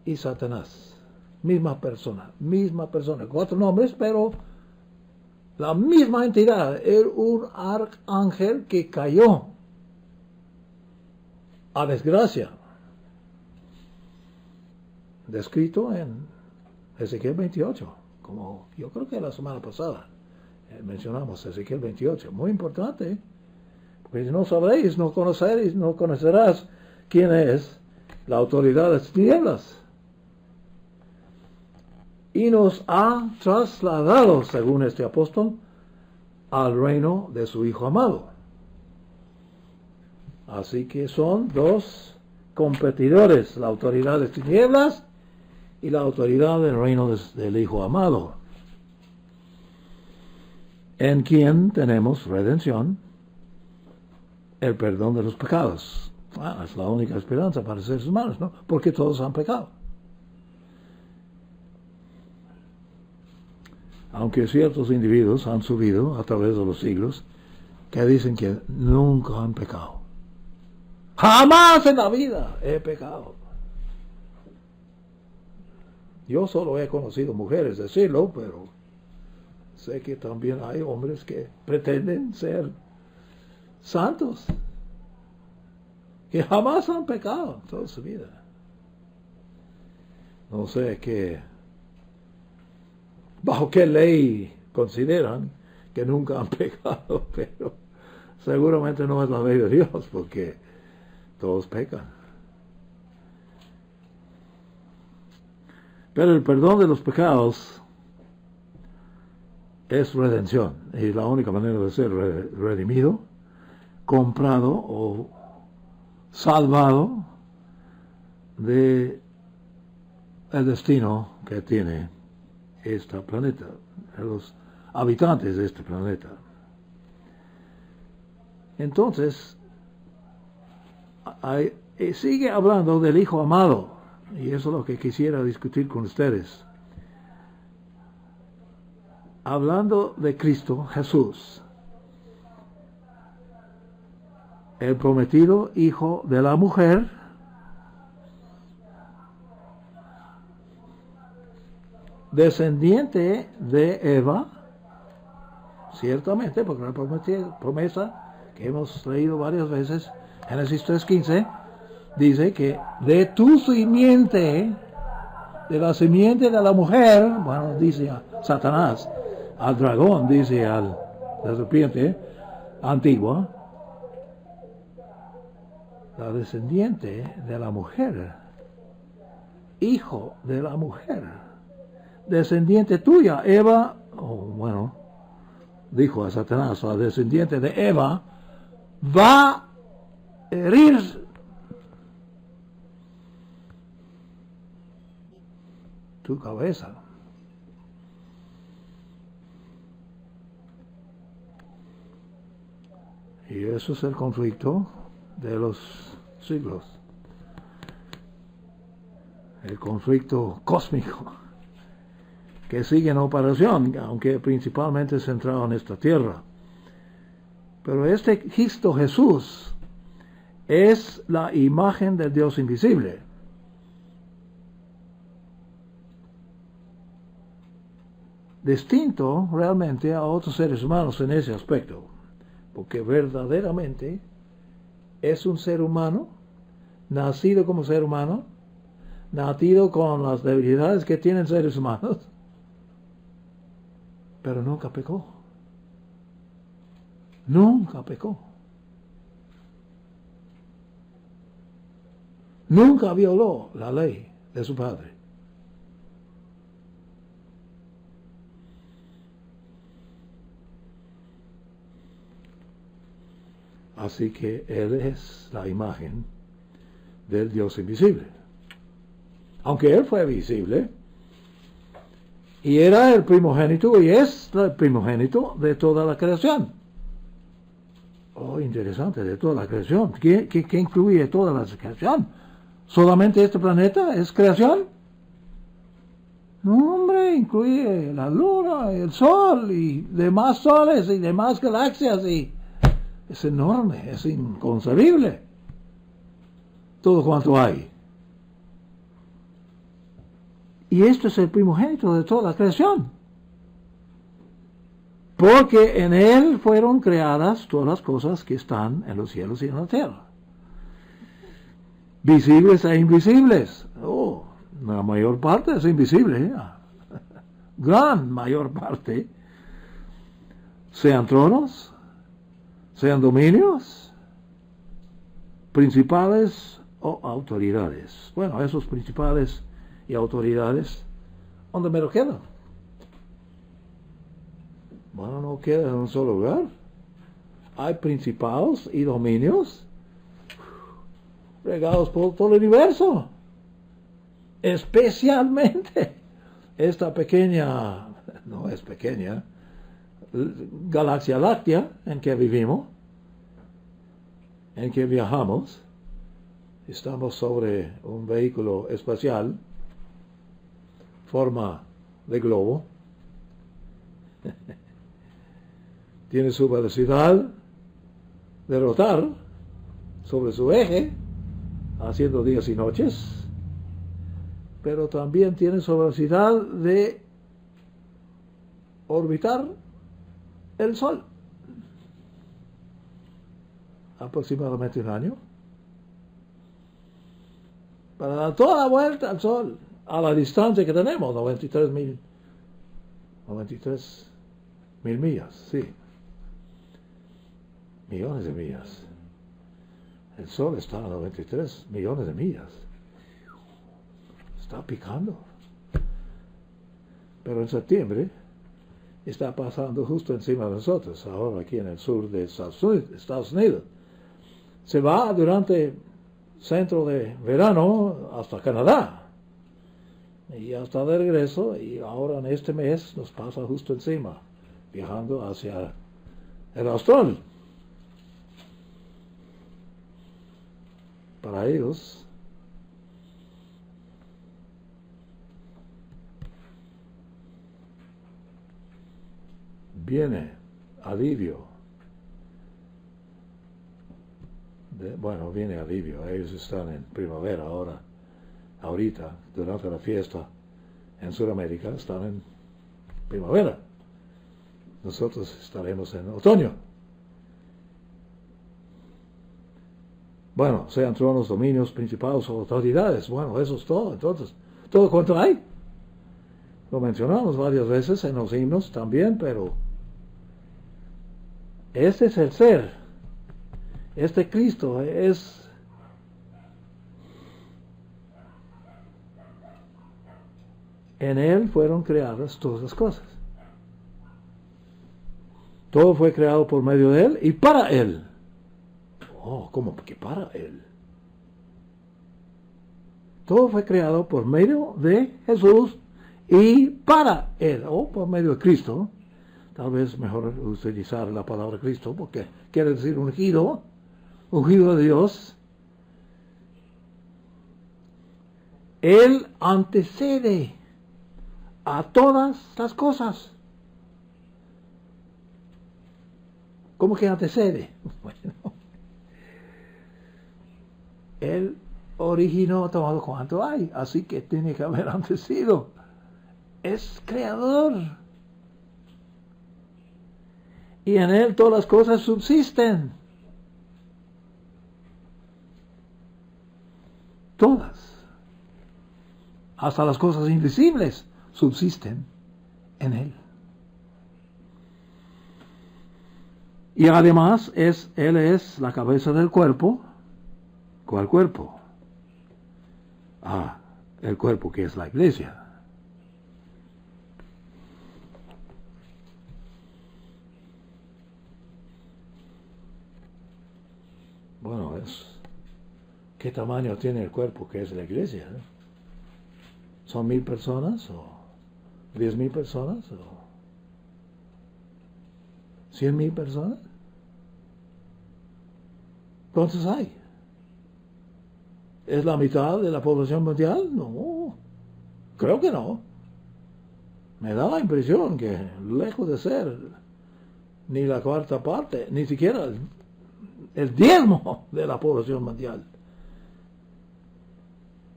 Speaker 1: y Satanás. Misma persona. 4 nombres, pero la misma entidad. Era un arcángel que cayó a desgracia. Descrito en Ezequiel 28, como yo creo que la semana pasada mencionamos Ezequiel 28. Muy importante, porque si no sabréis, no conocerás quién es la autoridad de las tinieblas. Y nos ha trasladado, según este apóstol, al reino de su Hijo amado. Así que son dos competidores, la autoridad de las tinieblas y la autoridad del reino del Hijo amado, en quien tenemos redención, el perdón de los pecados. Es la única esperanza para seres humanos, ¿no? Porque todos han pecado. Aunque ciertos individuos han subido a través de los siglos que dicen que nunca han pecado. Jamás en la vida he pecado. Yo solo he conocido mujeres decirlo, pero sé que también hay hombres que pretenden ser santos, que jamás han pecado toda su vida. No sé bajo qué ley consideran que nunca han pecado, pero seguramente no es la ley de Dios, porque todos pecan. Pero el perdón de los pecados es redención, y la única manera de ser redimido, comprado o salvado de el destino que tiene este planeta, los habitantes de este planeta. Entonces, sigue hablando del Hijo amado, y eso es lo que quisiera discutir con ustedes. Hablando de Cristo Jesús, el prometido Hijo de la mujer, descendiente de Eva, ciertamente, porque la promesa que hemos leído varias veces, Génesis 3:15, dice que de tu simiente, de la simiente de la mujer, bueno, dice a Satanás, al dragón, dice a la serpiente antigua, la descendiente de la mujer, hijo de la mujer, descendiente tuya, Eva, dijo a Satanás, la descendiente de Eva, va a herir tu cabeza. Y eso es el conflicto de los siglos. El conflicto cósmico que sigue en operación, aunque principalmente centrado en esta tierra. Pero este Cristo Jesús es la imagen del Dios invisible. distinto realmente a otros seres humanos en ese aspecto, porque verdaderamente es un ser humano, nacido como ser humano, nacido con las debilidades que tienen seres humanos, pero nunca pecó. Nunca pecó. Nunca violó la ley de su padre. Así que Él es la imagen del Dios invisible. Aunque Él fue visible, y era el primogénito, y es el primogénito de toda la creación. Oh, interesante, de toda la creación. ¿Qué incluye toda la creación? ¿Solamente este planeta es creación? No, hombre, incluye la luna, el sol, y demás soles, y demás galaxias, y es enorme, es inconcebible todo cuanto hay. Y esto es el primogénito de toda la creación. Porque en Él fueron creadas todas las cosas que están en los cielos y en la tierra. Visibles e invisibles. Oh, la mayor parte es invisible. Gran mayor parte. Sean tronos, sean dominios, principales o autoridades. Bueno, esos principales y autoridades, ¿dónde me lo quedan? Bueno, no queda en un solo lugar. Hay principados y dominios regados por todo el universo. Especialmente esta pequeña, no es pequeña, galaxia láctea en que vivimos, en que viajamos. Estamos sobre un vehículo espacial, forma de globo. Tiene su velocidad de rotar sobre su eje, haciendo días y noches, pero también tiene su velocidad de orbitar el Sol, aproximadamente un año, para dar toda la vuelta al Sol, a la distancia que tenemos, 93 mil millas, sí, millones de millas. El Sol está a 93 millones de millas. Está picando. Pero en septiembre está pasando justo encima de nosotros, ahora aquí en el sur de Estados Unidos. Se va durante centro de verano hasta Canadá. Y hasta de regreso, y ahora en este mes nos pasa justo encima, viajando hacia el austral. Para ellos, viene alivio. Viene alivio. Ellos están en primavera ahora, ahorita, durante la fiesta en Sudamérica, están en primavera. Nosotros estaremos en otoño. Bueno, sean tronos, dominios, principados o autoridades. Bueno, eso es todo. Entonces, todo cuanto hay. Lo mencionamos varias veces en los himnos también, pero este es el ser. Este Cristo es en Él fueron creadas todas las cosas. Todo fue creado por medio de Él y para Él. Oh, ¿cómo que para Él? Todo fue creado por medio de Jesús y para Él, o por medio de Cristo. Tal vez mejor utilizar la palabra Cristo, porque quiere decir ungido de Dios. Él antecede a todas las cosas. ¿Cómo que antecede? Bueno, Él originó todo cuanto hay, así que tiene que haber antecedido. Es creador. y en Él todas las cosas subsisten. Todas. Hasta las cosas invisibles subsisten en Él. Y además Él es la cabeza del cuerpo. ¿Cuál cuerpo? El cuerpo que es la iglesia. Bueno, ¿qué tamaño tiene el cuerpo que es la iglesia? ¿Son 1000 personas o 10.000 personas o 100.000 personas? ¿Cuántos hay? ¿Es la mitad de la población mundial? No, creo que no. Me da la impresión que lejos de ser ni la cuarta parte, ni siquiera el diezmo de la población mundial.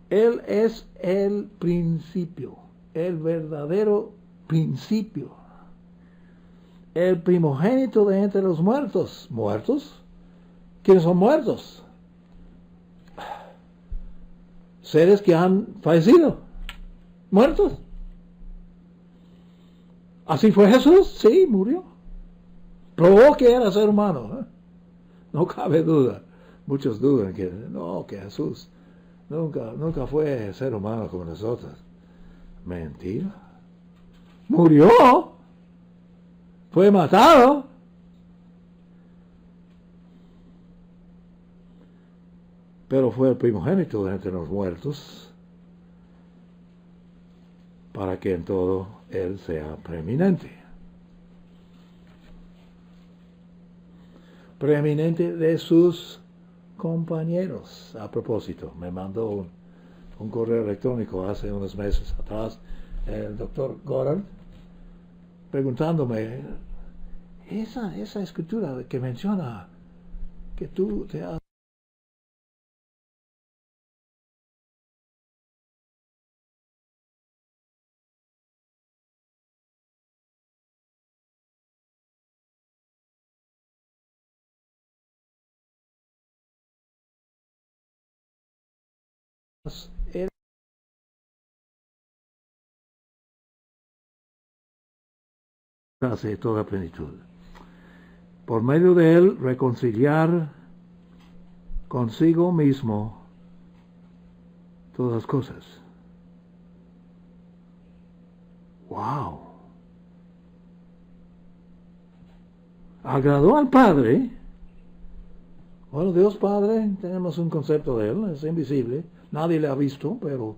Speaker 1: Él es el principio, el verdadero principio, el primogénito de entre los muertos. ¿Muertos? ¿Quiénes son muertos? Seres que han fallecido, muertos. ¿Así fue Jesús? Sí, murió. Probó que era ser humano, ¿eh? No cabe duda. Muchos dudan que Jesús nunca fue ser humano como nosotros. Mentira. Murió. Fue matado. Pero fue el primogénito de entre los muertos, para que en todo Él sea preeminente. Preeminente de sus compañeros. A propósito, me mandó un correo electrónico hace unos meses atrás el doctor Goddard, preguntándome, esa escritura que menciona que tú te has hace toda plenitud. Por medio de Él reconciliar consigo mismo todas las cosas. ¡Wow! Agradó al Padre. Bueno, Dios Padre, tenemos un concepto de Él, es invisible, nadie le ha visto, pero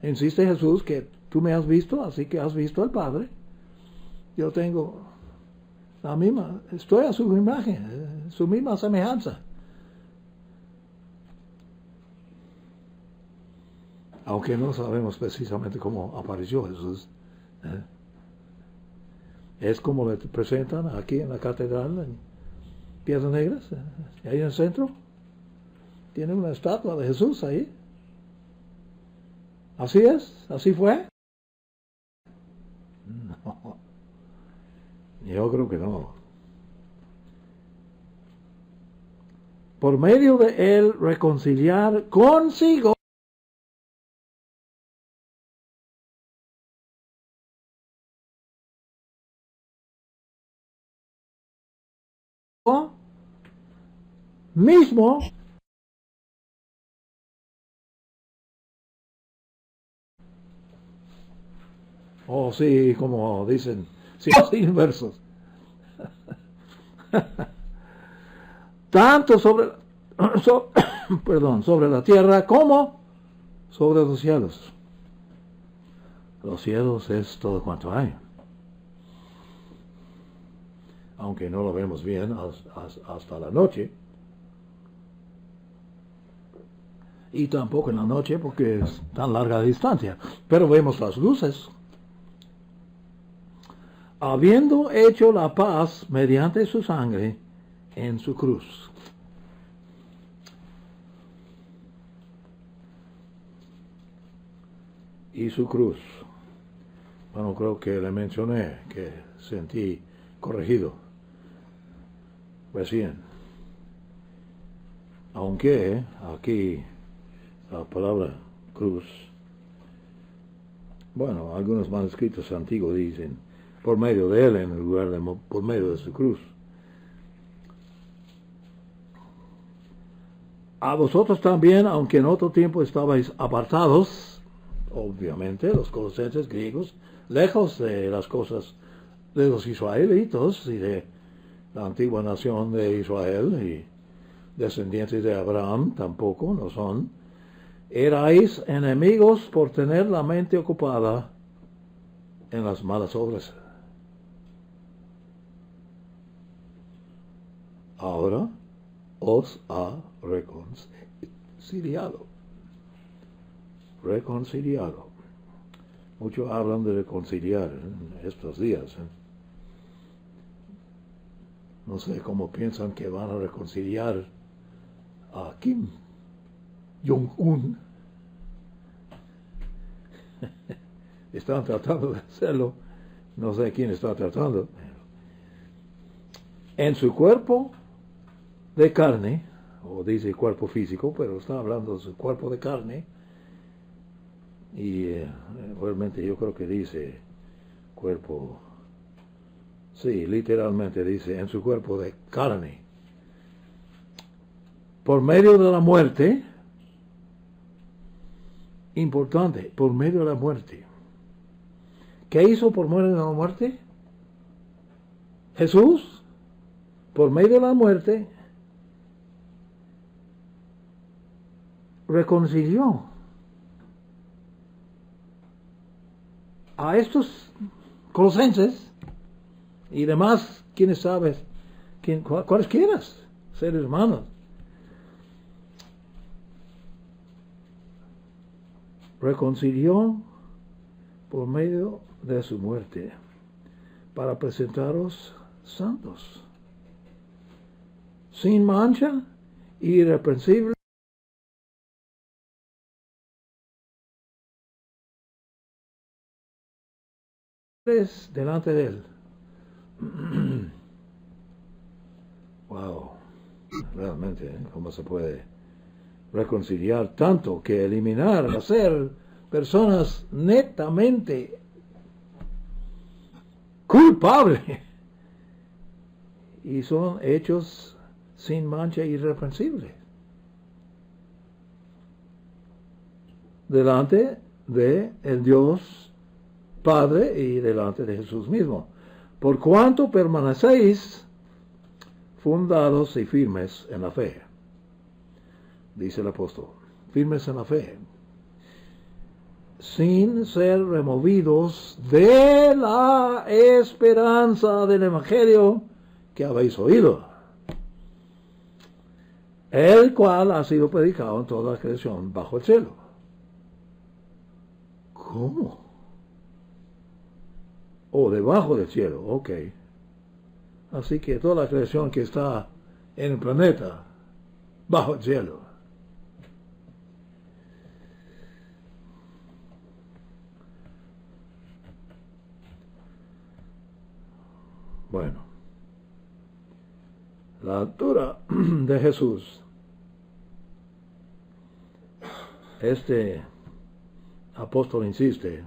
Speaker 1: insiste Jesús que tú me has visto, así que has visto al Padre. Yo tengo la misma, estoy a su imagen, su misma semejanza. Aunque no sabemos precisamente cómo apareció Jesús. Es como le presentan aquí en la catedral, en Piedras Negras, ahí en el centro. Tiene una estatua de Jesús ahí. Así es, así fue. No, yo creo que no. Por medio de Él reconciliar consigo mismo sí, como dicen, sin versos. Tanto sobre la tierra como sobre los cielos. Los cielos es todo cuanto hay. Aunque no lo vemos bien hasta la noche. Y tampoco en la noche porque es tan larga distancia. Pero vemos las luces. Habiendo hecho la paz mediante su sangre en su cruz. Y su cruz. Bueno, creo que le mencioné que sentí corregido. Pues bien, aunque aquí la palabra cruz, bueno, algunos manuscritos antiguos dicen por medio de él en lugar de por medio de su cruz. A vosotros también, aunque en otro tiempo estabais apartados, obviamente los colosenses griegos, lejos de las cosas de los israelitos y de la antigua nación de Israel y descendientes de Abraham, tampoco no son, erais enemigos por tener la mente ocupada en las malas obras. Ahora os ha reconciliado. Reconciliado. Muchos hablan de reconciliar en estos días. No sé cómo piensan que van a reconciliar a Kim Jong-un. Están tratando de hacerlo. No sé quién está tratando. En su cuerpo de carne, o dice cuerpo físico, pero está hablando de su cuerpo de carne. Y realmente yo creo que dice cuerpo, sí, literalmente dice en su cuerpo de carne. Por medio de la muerte, importante, por medio de la muerte. ¿Qué hizo por medio de la muerte? Jesús, por medio de la muerte, reconcilió a estos colosenses y demás, quienes sabes, cualesquiera seres humanos. Reconcilió por medio de su muerte para presentaros santos, sin mancha, irreprensibles delante de él. Wow, realmente, ¿cómo se puede reconciliar tanto que eliminar, hacer personas netamente culpables y son hechos sin mancha irreprensible delante de el Dios Padre y delante de Jesús mismo, por cuanto permanecéis fundados y firmes en la fe, dice el apóstol, firmes en la fe, sin ser removidos de la esperanza del Evangelio que habéis oído, el cual ha sido predicado en toda la creación bajo el cielo. ¿Cómo? Debajo del cielo, ok. Así que toda la creación que está en el planeta, bajo el cielo. Bueno, la altura de Jesús, este apóstol insiste,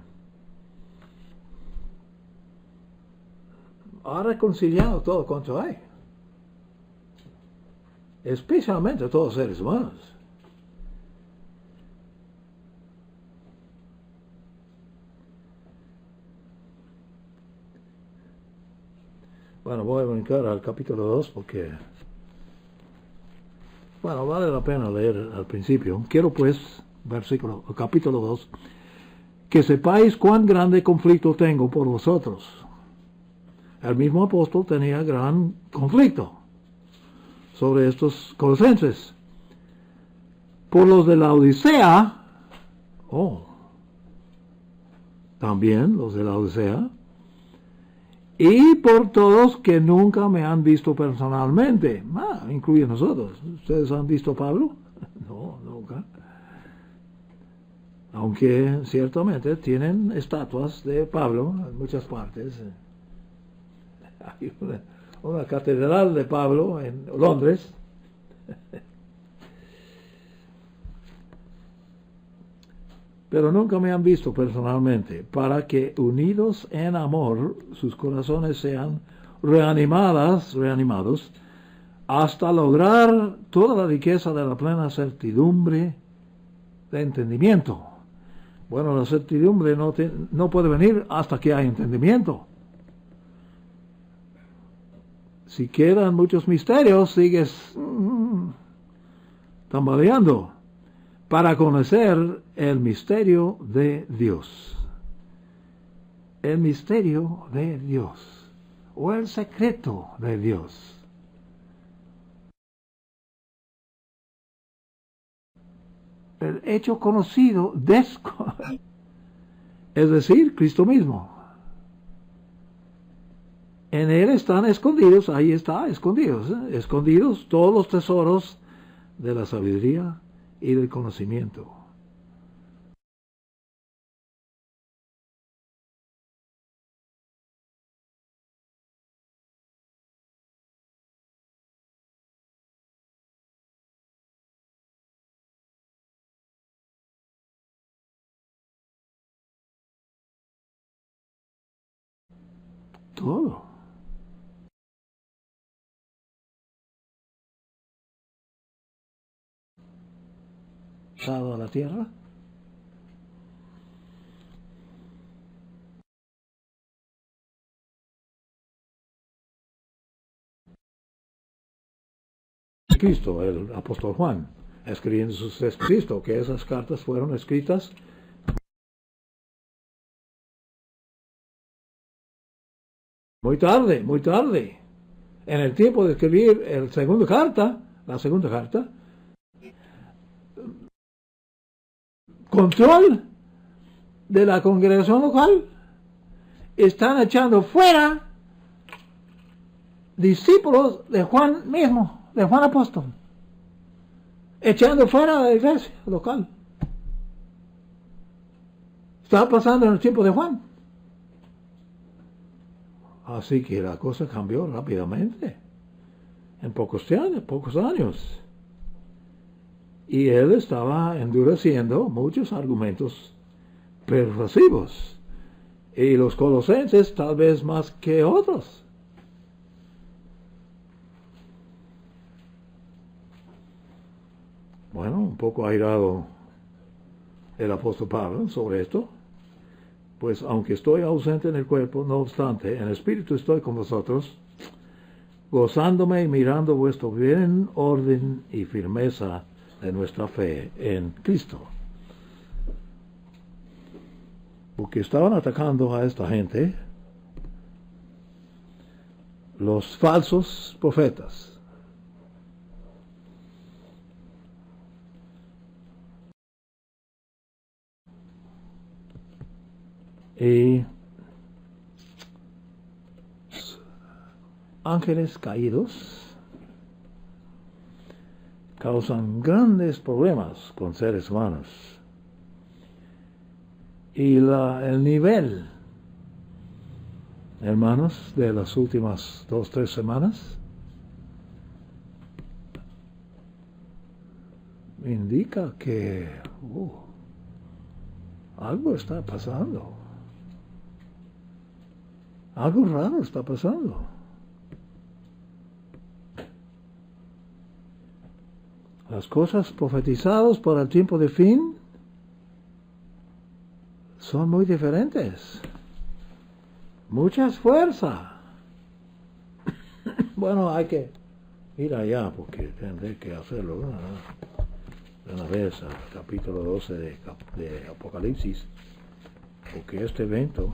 Speaker 1: ha reconciliado todo cuanto hay, especialmente todos los seres humanos. Bueno, voy a brincar al capítulo 2 porque, bueno, vale la pena leer al principio. Quiero pues, capítulo 2, que sepáis cuán grande conflicto tengo por vosotros. El mismo apóstol tenía gran conflicto sobre estos colosenses. Por los de la Odisea, también los de la Odisea, y por todos que nunca me han visto personalmente, incluye nosotros. ¿Ustedes han visto a Pablo? No, nunca. Aunque ciertamente tienen estatuas de Pablo en muchas partes. Hay una catedral de Pablo en Londres. Pero nunca me han visto personalmente, para que unidos en amor sus corazones sean reanimados, hasta lograr toda la riqueza de la plena certidumbre de entendimiento. Bueno, la certidumbre no puede venir hasta que hay entendimiento. Si quedan muchos misterios, sigues tambaleando para conocer el misterio de Dios. El misterio de Dios, o el secreto de Dios. El hecho conocido, es decir, Cristo mismo. En Él están escondidos, ahí está, escondidos todos los tesoros de la sabiduría y del conocimiento. Todo. Dado a la tierra. Cristo, el apóstol Juan, escribiendo sus escritos, que esas cartas fueron escritas muy tarde, en el tiempo de escribir la segunda carta, control de la congregación local, están echando fuera discípulos de Juan mismo, de Juan apóstol, echando fuera de la iglesia local. Está pasando en el tiempo de Juan. Así que la cosa cambió rápidamente, en pocos años. Y él estaba endureciendo muchos argumentos persuasivos. Y los colosenses tal vez más que otros. Bueno, un poco airado el apóstol Pablo sobre esto. Pues aunque estoy ausente en el cuerpo, no obstante, en espíritu estoy con vosotros, gozándome y mirando vuestro bien orden y firmeza de nuestra fe en Cristo. Porque estaban atacando a esta gente, los falsos profetas. Y ángeles caídos causan grandes problemas con seres humanos. Y el nivel, hermanos, de las últimas 2-3 semanas indica que algo está pasando. Algo raro está pasando. Las cosas profetizadas para el tiempo de fin son muy diferentes. Mucha fuerza. Bueno, hay que ir allá porque tendré que hacerlo de una vez al capítulo 12 de Apocalipsis, porque este evento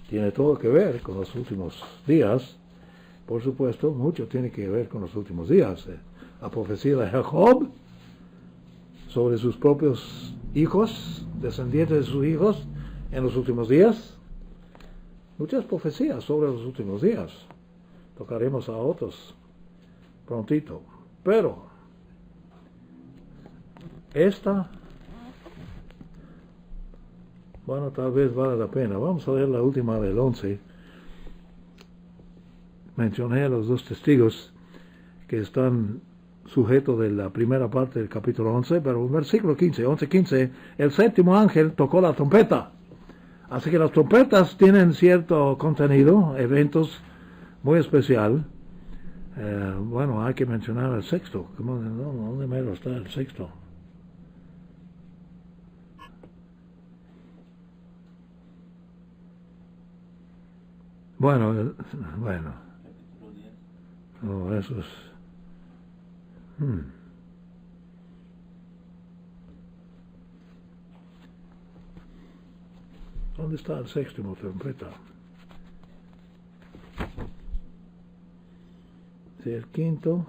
Speaker 1: tiene todo que ver con los últimos días. Por supuesto, mucho tiene que ver con los últimos días. La profecía de Jacob sobre sus propios hijos, descendientes de sus hijos, en los últimos días. Muchas profecías sobre los últimos días. Tocaremos a otros prontito. Pero esta, bueno, tal vez vale la pena. Vamos a ver la última del 11 mencioné a los dos testigos que están sujetos de la primera parte del capítulo 11, pero en versículo 15, 11:15, el séptimo ángel tocó la trompeta. Así que las trompetas tienen cierto contenido, eventos muy especial. Bueno, hay que mencionar el sexto. ¿Dónde mero está el sexto? Bueno,
Speaker 2: Capítulo 10.
Speaker 1: no, eso es... ¿Dónde está el séptimo trompeta? Sí, el quinto.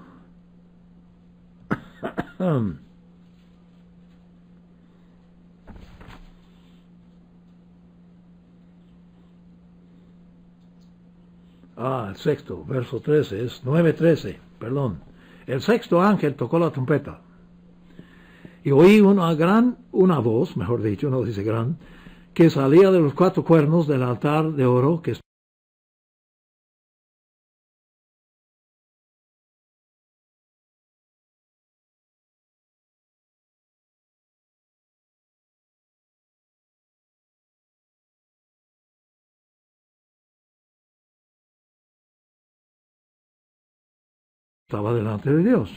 Speaker 1: El sexto, verso 13, es 9:13, perdón. El sexto ángel tocó la trompeta. Y oí una voz, mejor dicho, no dice gran, que salía de los cuatro cuernos del altar de oro que estaba delante de Dios.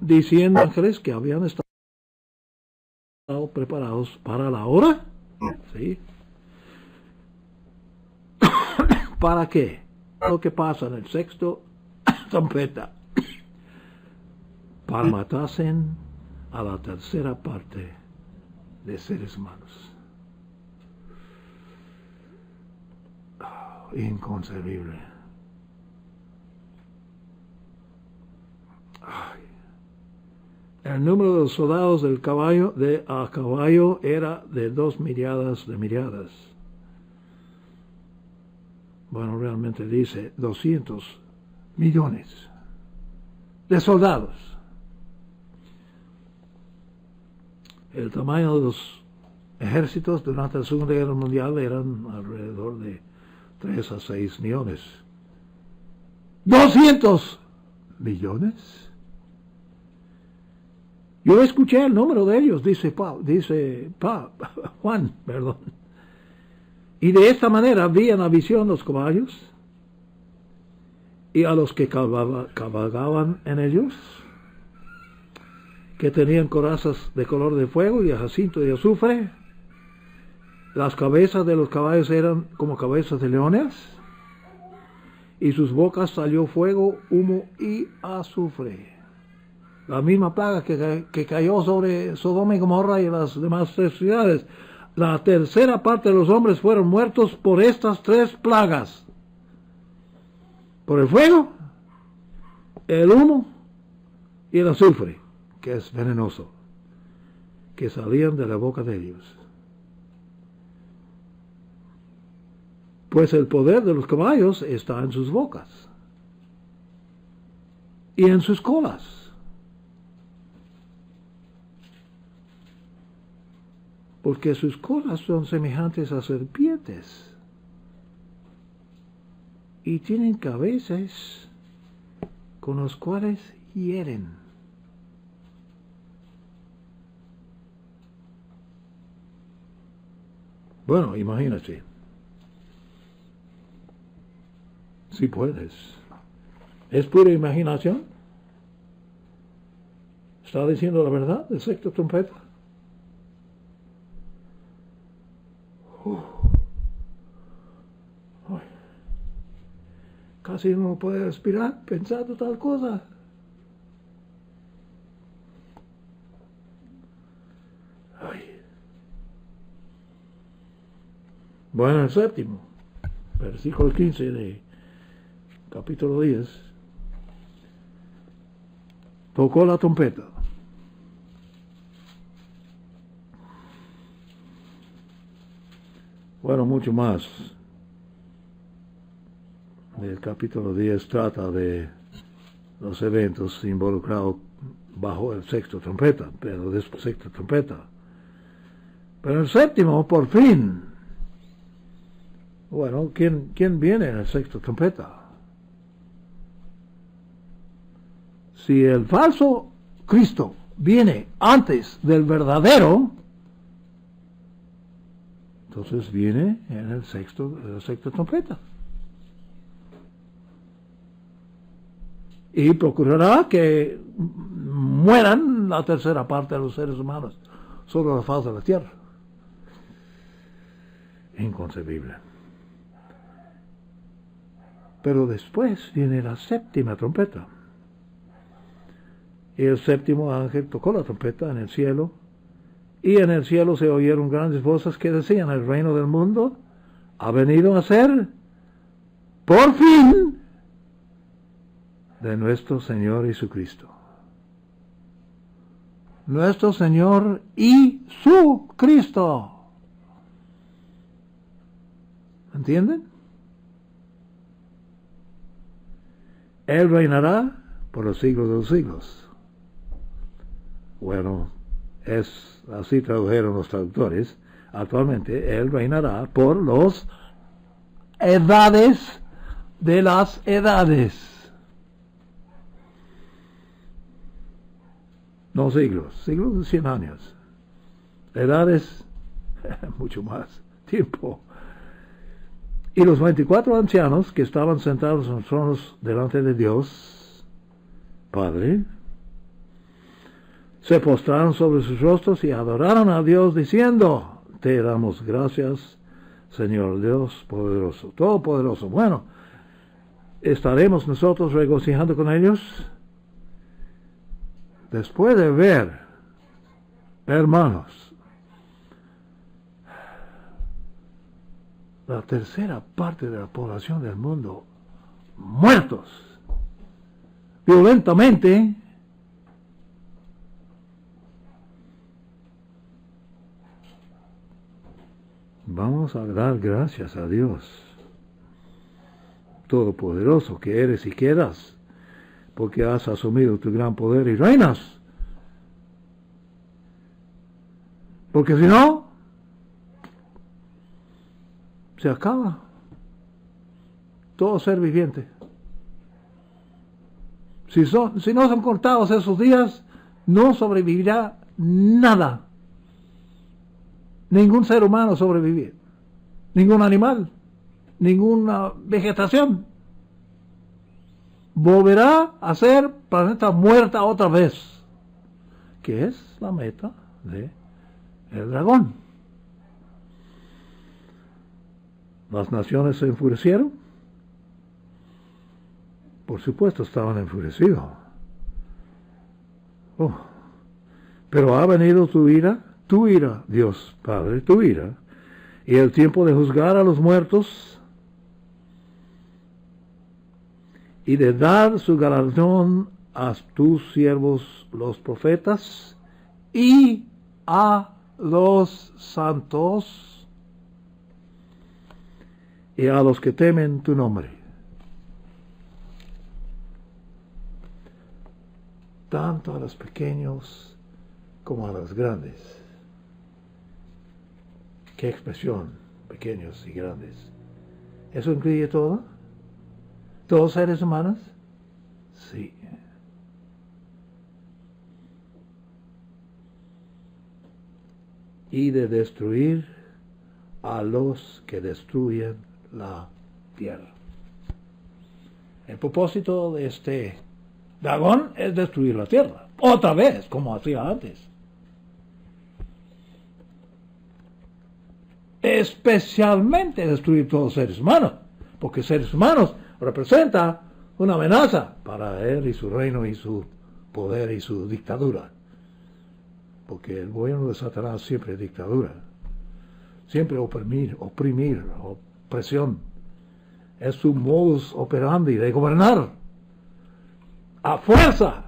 Speaker 1: Diciendo ángeles que habían estado preparados para la hora. ¿Sí? ¿Para qué? Lo que pasa en el sexto trompeta. Para matasen a la tercera parte de seres humanos. Inconcebible. El número de los soldados del caballo a caballo era de 2 miriadas de miriadas. Bueno, realmente dice 200 millones de soldados. El tamaño de los ejércitos durante la Segunda Guerra Mundial eran alrededor de 3 a 6 millones. ¡200 millones! Yo escuché el número de ellos, dice Juan, perdón. Y de esta manera vi en la visión los caballos y a los que cabalgaban en ellos, que tenían corazas de color de fuego y de jacinto y azufre. Las cabezas de los caballos eran como cabezas de leones, y sus bocas salió fuego, humo y azufre. La misma plaga que cayó sobre Sodoma y Gomorra y las demás 3 ciudades. La tercera parte de los hombres fueron muertos por estas 3 plagas. Por el fuego, el humo y el azufre, que es venenoso, que salían de la boca de ellos. Pues el poder de los caballos está en sus bocas y en sus colas. Porque sus colas son semejantes a serpientes y tienen cabezas con las cuales hieren. Bueno, imagínate. Si puedes. ¿Es pura imaginación? ¿Está diciendo la verdad el sexto trompeta? Casi no puede respirar pensando tal cosa. Bueno, el séptimo, versículo 15 de capítulo 10, tocó la trompeta. Bueno, mucho más. El capítulo 10 trata de los eventos involucrados bajo el sexto trompeta, pero después sexta trompeta. Pero el séptimo, por fin. Bueno, ¿quién viene en el sexto trompeta? Si el falso Cristo viene antes del verdadero, entonces viene en el sexto trompeta. Y procurará que mueran la tercera parte de los seres humanos sobre la faz de la tierra. Inconcebible. Pero después viene la séptima trompeta. Y el séptimo ángel tocó la trompeta en el cielo, y en el cielo se oyeron grandes voces que decían: el reino del mundo ha venido a ser, por fin, de nuestro Señor Jesucristo. Nuestro Señor y su Cristo. ¿Entienden? Él reinará por los siglos de los siglos. Bueno, así tradujeron los traductores. Actualmente Él reinará por las edades de las edades. No siglos, siglos de 100 años. Edades, mucho más tiempo. Y los 24 ancianos que estaban sentados en los tronos delante de Dios, Padre, se postraron sobre sus rostros y adoraron a Dios diciendo: te damos gracias, Señor Dios poderoso, todopoderoso. Bueno, ¿estaremos nosotros regocijando con ellos? Después de ver, hermanos, la tercera parte de la población del mundo muertos violentamente, vamos a dar gracias a Dios todopoderoso que eres y quedas, porque has asumido tu gran poder y reinas. Porque si no, se acaba todo ser viviente. Si no son cortados esos días, no sobrevivirá nada. Ningún ser humano sobrevivirá. Ningún animal. Ninguna vegetación. Volverá a ser planeta muerta otra vez. Que es la meta del dragón. Las naciones se enfurecieron. Por supuesto estaban enfurecidos. Pero ha venido tu ira, Dios Padre, tu ira, y el tiempo de juzgar a los muertos y de dar su galardón a tus siervos los profetas y a los santos y a los que temen tu nombre. Tanto a los pequeños como a los grandes. ¿Qué expresión? Pequeños y grandes. ¿Eso incluye todo? ¿Todos seres humanos? Sí. Y de destruir a los que destruyen la tierra. El propósito de este dragón es destruir la tierra. Otra vez, como hacía antes. Especialmente destruir todos los seres humanos. Porque seres humanos representa una amenaza para él y su reino y su poder y su dictadura. Porque el gobierno de Satanás siempre es dictadura. Siempre oprimir, opresión. Es su modus operandi de gobernar. A fuerza.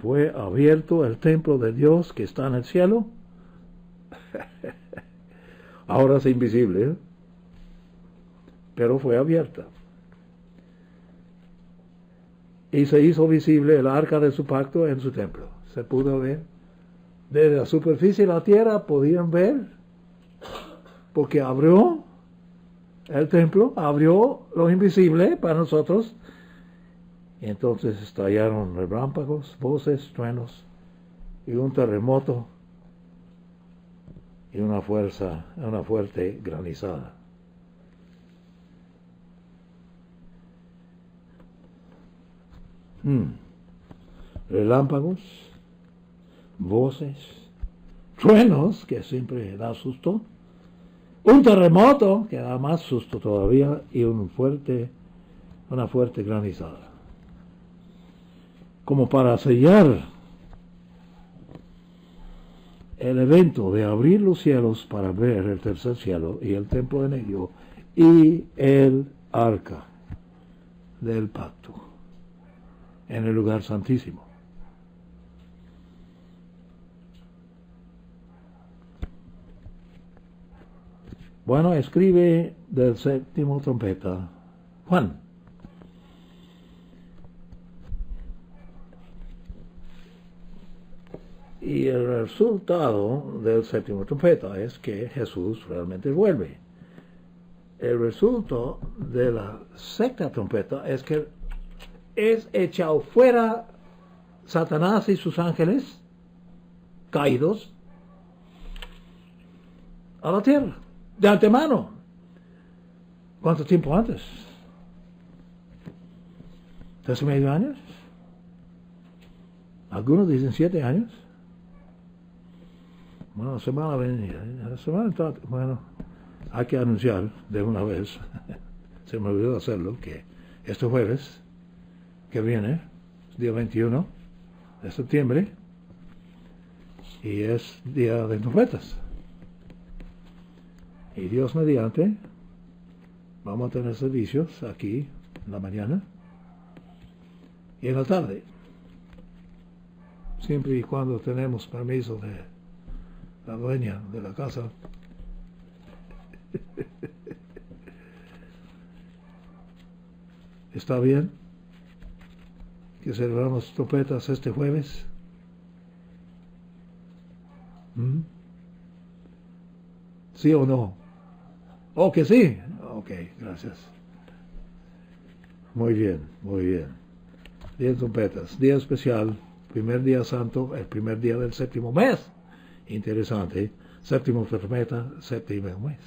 Speaker 1: Fue abierto el templo de Dios que está en el cielo. Ahora es invisible, ¿eh? Pero fue abierta. y se hizo visible el arca de su pacto en su templo. Se pudo ver. Desde la superficie de la tierra podían ver, porque abrió el templo, abrió lo invisible para nosotros. Y entonces estallaron relámpagos, voces, truenos y un terremoto y una fuerte granizada. Relámpagos, voces, truenos, que siempre da susto, un terremoto, que da más susto todavía, y una fuerte granizada. Como para sellar el evento de abrir los cielos para ver el tercer cielo y el templo en ello y el arca del pacto en el lugar santísimo. Bueno, escribe del séptimo trompeta Juan. Y el resultado del séptimo trompeta es que Jesús realmente vuelve. El resultado de la sexta trompeta es que es echado fuera Satanás y sus ángeles caídos a la tierra, de antemano. ¿Cuánto tiempo antes? ¿3,5 años? Algunos dicen 7 años. Bueno, la semana venida, bueno, hay que anunciar de una vez, se me olvidó hacerlo, que este jueves que viene, día 21 de septiembre, y es día de trompetas. Y Dios mediante, vamos a tener servicios aquí en la mañana y en la tarde, siempre y cuando tenemos permiso de la dueña de la casa. ¿Está bien que celebramos trompetas este jueves? ¿Sí o no? ¿Oh, que sí? Ok, gracias. Muy bien, muy bien. Día de trompetas, día especial, primer día santo, el primer día del séptimo mes. Interesante, séptimo trompeta, séptimo mes.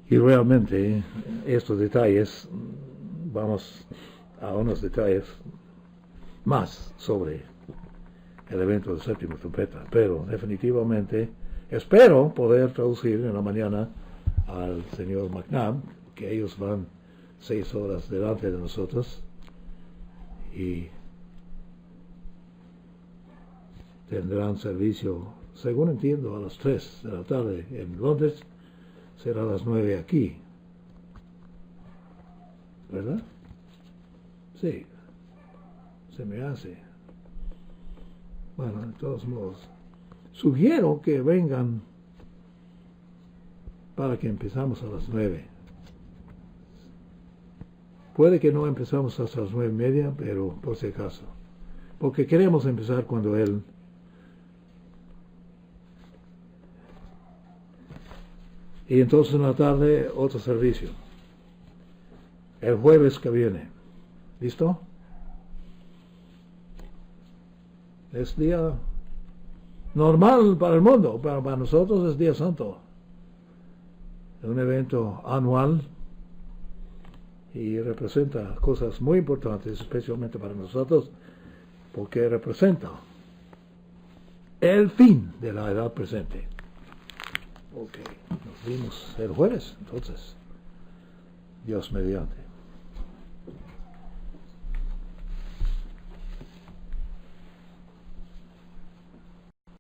Speaker 1: Y realmente estos detalles, vamos a unos detalles más sobre el evento del séptimo trompeta, pero definitivamente espero poder traducir en la mañana al señor McNabb, que ellos van 6 horas delante de nosotros y tendrán servicio, según entiendo, a las 3 de la tarde en Londres, será a las 9 aquí, ¿verdad? Sí, se me hace. Bueno, de todos modos, sugiero que vengan para que empezamos a las 9. Puede que no empezamos hasta las 9:30, pero por si acaso, porque queremos empezar cuando él y entonces en la tarde otro servicio el jueves que viene. ¿Listo? Es día normal para el mundo, pero para nosotros es día santo, es un evento anual y representa cosas muy importantes, especialmente para nosotros, porque representa el fin de la edad presente. Ok, nos vemos el jueves, entonces, Dios mediante.